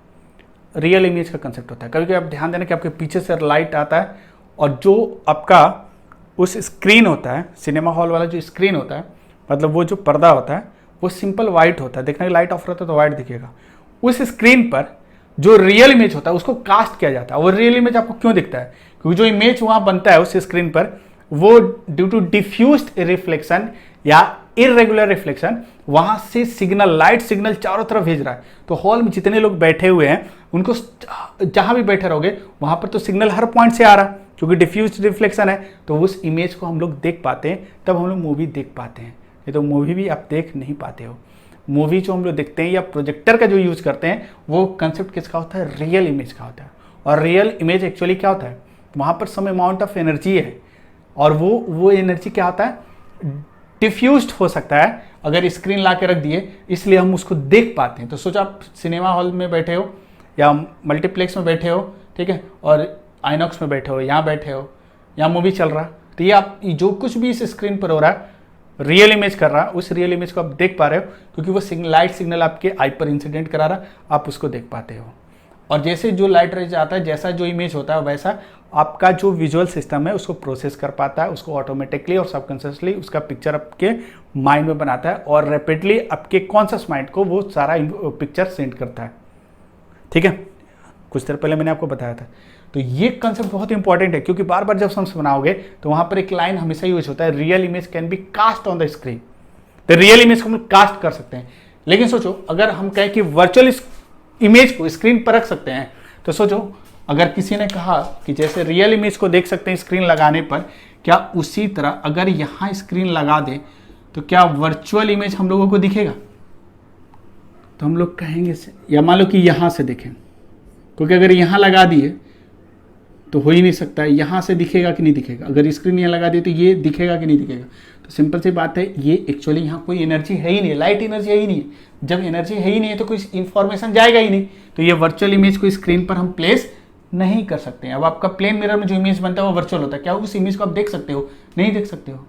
Speaker 1: रियल इमेज का कंसेप्ट होता है। कभी कभी आप ध्यान देना कि आपके पीछे से लाइट आता है और जो आपका उस स्क्रीन होता है, सिनेमा हॉल वाला जो स्क्रीन होता है, मतलब वो जो पर्दा होता है वो सिंपल वाइट होता है, देखना कि लाइट ऑफ रहता है तो वाइट दिखेगा। उस स्क्रीन पर जो रियल इमेज होता है उसको कास्ट किया जाता है। वो रियल इमेज आपको क्यों दिखता है, क्योंकि जो इमेज वहां बनता है उस स्क्रीन पर वो ड्यू टू डिफ्यूज्ड रिफ्लेक्शन या इरेगुलर रिफ्लेक्शन वहां से सिग्नल, लाइट सिग्नल चारों तरफ भेज रहा है। तो हॉल में जितने लोग बैठे हुए हैं उनको जहां भी बैठे रहोगे वहां पर तो सिग्नल हर पॉइंट से आ रहा है, क्योंकि डिफ्यूज्ड रिफ्लेक्शन है। तो उस इमेज को हम लोग देख पाते हैं, तब हम लोग मूवी देख पाते हैं। ये तो मूवी भी आप देख नहीं पाते हो। मूवी जो हम लोग देखते हैं या प्रोजेक्टर का जो यूज करते हैं वो कंसेप्ट किसका होता है, रियल इमेज का होता है। और रियल इमेज एक्चुअली क्या होता है, वहां पर सम अमाउंट ऑफ एनर्जी है और वो एनर्जी क्या होता है, डिफ्यूज्ड हो सकता है अगर स्क्रीन ला के रख दिए, इसलिए हम उसको देख पाते हैं। तो सोचो आप सिनेमा हॉल में बैठे हो या मल्टीप्लेक्स में बैठे हो, ठीक है, और आइनॉक्स में बैठे हो, यहाँ बैठे हो, यहाँ मूवी चल रहा है, तो ये आप जो कुछ भी इस स्क्रीन पर हो रहा है रियल इमेज कर रहा है, उस रियल इमेज को आप देख पा रहे हो, क्योंकि वो लाइट सिग्नल आपके आई पर इंसिडेंट करा रहा, आप उसको देख पाते हो। और जैसे जो लाइट रेज आता है, जैसा जो इमेज होता है, वैसा आपका जो विजुअल सिस्टम है उसको प्रोसेस कर पाता है, उसको ऑटोमेटिकली और सबकॉन्शियसली उसका पिक्चर आपके माइंड में बनाता है और रैपिडली आपके कॉन्शियस माइंड को वो सारा पिक्चर सेंड करता है, ठीक है। कुछ देर पहले मैंने आपको बताया था। तो ये कंसेप्ट बहुत इंपॉर्टेंट है, क्योंकि बार बार जब हम बनाओगे तो वहां पर एक लाइन हमेशा यूज होता है, real image can be cast on the screen. तो रियल इमेज को हम कास्ट कर सकते हैं। लेकिन सोचो अगर हम कहें कि वर्चुअल इमेज को स्क्रीन पर रख सकते हैं, तो सोचो अगर किसी ने कहा कि जैसे रियल इमेज को देख सकते हैं स्क्रीन लगाने पर, क्या उसी तरह अगर यहां स्क्रीन लगा दे तो क्या वर्चुअल इमेज हम लोगों को दिखेगा? तो हम लोग कहेंगे, या मान लो कि यहां से देखें, क्योंकि अगर यहां लगा दिए तो हो ही नहीं सकता है, यहां से दिखेगा कि नहीं दिखेगा। अगर स्क्रीन यहां लगा दी तो ये दिखेगा कि नहीं दिखेगा। तो सिंपल सी बात है, ये एक्चुअली यहाँ कोई एनर्जी है ही नहीं, लाइट एनर्जी है ही नहीं। जब एनर्जी है ही नहीं है तो कोई इंफॉर्मेशन जाएगा ही नहीं। तो ये वर्चुअल इमेज को स्क्रीन पर हम प्लेस नहीं कर सकते हैं। अब आपका प्लेन मिरर में जो इमेज बनता है वो वर्चुअल होता है, क्या उस इमेज को आप देख सकते हो? नहीं देख सकते हो,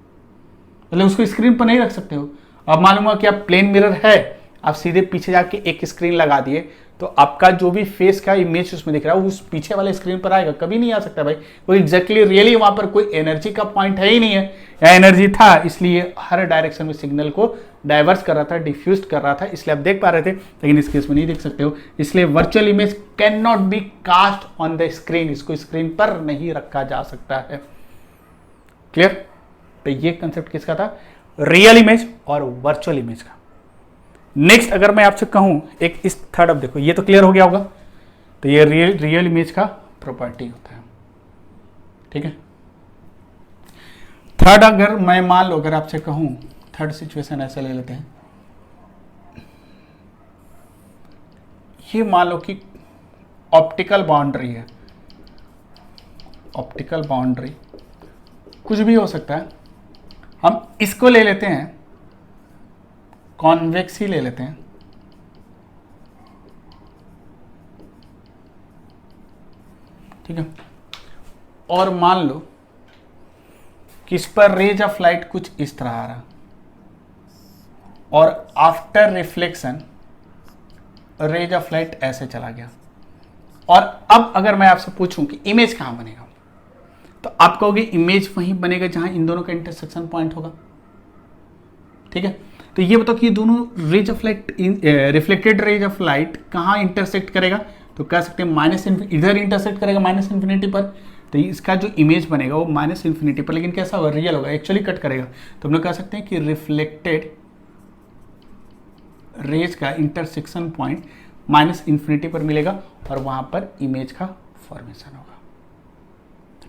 Speaker 1: मतलब उसको स्क्रीन पर नहीं रख सकते हो। अब मालूम हुआ कि आप प्लेन मिरर है, आप सीधे पीछे जाके एक स्क्रीन लगा दिए तो आपका जो भी फेस का इमेज उसमें दिख रहा है उस पीछे वाले स्क्रीन पर आएगा, कभी नहीं आ सकता भाई। कोई एग्जैक्टली रियली वहां पर कोई एनर्जी का पॉइंट है ही नहीं है, या एनर्जी था इसलिए हर डायरेक्शन में सिग्नल को डाइवर्स कर रहा था, डिफ्यूज कर रहा था, इसलिए आप देख पा रहे थे, लेकिन इस केस में नहीं देख सकते हो। इसलिए virtual image can not be cast on the screen, इसको स्क्रीन पर नहीं रखा जा सकता है। क्लियर? तो ये कंसेप्ट किसका था? रियल इमेज और वर्चुअल इमेज का। नेक्स्ट अगर मैं आपसे कहूं एक इस थर्ड, अब देखो ये तो क्लियर हो गया होगा, तो ये रियल इमेज का प्रॉपर्टी होता है, ठीक है। थर्ड अगर मैं मान लो अगर आपसे कहूं, थर्ड सिचुएशन ऐसे ले लेते हैं, ये मान लो कि ऑप्टिकल बाउंड्री है, ऑप्टिकल बाउंड्री कुछ भी हो सकता है, हम इसको ले लेते हैं कॉन्वेक्स ही ले लेते हैं, ठीक है। और मान लो कि इस पर रेज ऑफ लाइट कुछ इस तरह आ रहा, और after reflection rays of light ऐसे चला गया। और अब अगर मैं आपसे पूछूं कि इमेज कहां बनेगा, तो आप कहोगे इमेज वहीं बनेगा जहां इन दोनों का इंटरसेक्शन पॉइंट होगा, ठीक है। तो ये बताओ कि ये दोनों rays of light, reflected rays of light कहां इंटरसेक्ट करेगा, तो कह सकते हैं माइनस इधर इंटरसेक्ट करेगा माइनस इन्फिनिटी पर, तो इसका जो इमेज बनेगा वो माइनस इन्फिनिटी पर, लेकिन कैसा होगा? रियल होगा, एक्चुअली कट करेगा। तो हम लोग कह सकते हैं कि रिफ्लेक्टेड रेज का इंटरसेक्शन पॉइंट माइनस इन्फिनिटी पर मिलेगा और वहां पर इमेज का फॉर्मेशन होगा,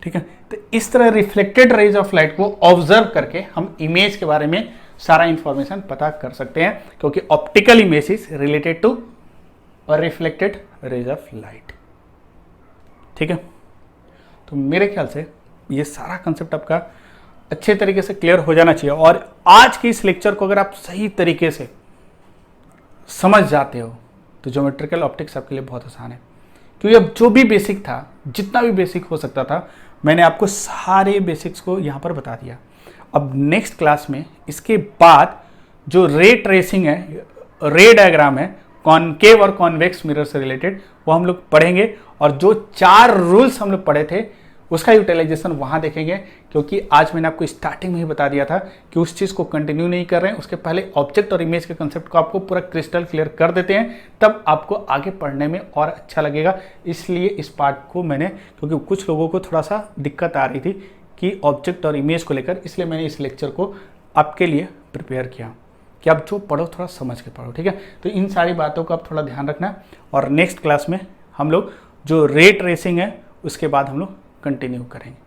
Speaker 1: ठीक है। तो इस तरह रिफ्लेक्टेड रेज ऑफ लाइट को ऑब्जर्व करके हम इमेज के बारे में सारा इंफॉर्मेशन पता कर सकते हैं, क्योंकि optical image is related to reflected rays of light, ठीक है। तो मेरे ख्याल से ये सारा कंसेप्ट आपका अच्छे तरीके से क्लियर हो जाना चाहिए, और आज के इस लेक्चर को अगर आप सही तरीके से समझ जाते हो तो ज्योमेट्रिकल ऑप्टिक्स आपके लिए बहुत आसान है, क्योंकि अब जो भी बेसिक था, जितना भी बेसिक हो सकता था, मैंने आपको सारे बेसिक्स को यहाँ पर बता दिया। अब नेक्स्ट क्लास में इसके बाद जो रे ट्रेसिंग है, रे डायग्राम है, कॉनकेव और कॉन्वेक्स मिरर से रिलेटेड, वो हम लोग पढ़ेंगे, और जो 4 रूल्स हम लोग पढ़े थे उसका यूटिलाइजेशन वहां देखेंगे, क्योंकि आज मैंने आपको स्टार्टिंग में ही बता दिया था कि उस चीज़ को कंटिन्यू नहीं कर रहे हैं, उसके पहले ऑब्जेक्ट और इमेज के कंसेप्ट को आपको पूरा क्रिस्टल क्लियर कर देते हैं, तब आपको आगे पढ़ने में और अच्छा लगेगा। इसलिए इस पार्ट को मैंने, क्योंकि कुछ लोगों को थोड़ा सा दिक्कत आ रही थी कि ऑब्जेक्ट और इमेज को लेकर, इसलिए मैंने इस लेक्चर को आपके लिए प्रिपेयर किया कि आप जो पढ़ो थोड़ा समझ के पढ़ो, ठीक है। तो इन सारी बातों का आप थोड़ा ध्यान रखना, और नेक्स्ट क्लास में हम लोग जो रे ट्रेसिंग है उसके बाद हम लोग कंटिन्यू करेंगे।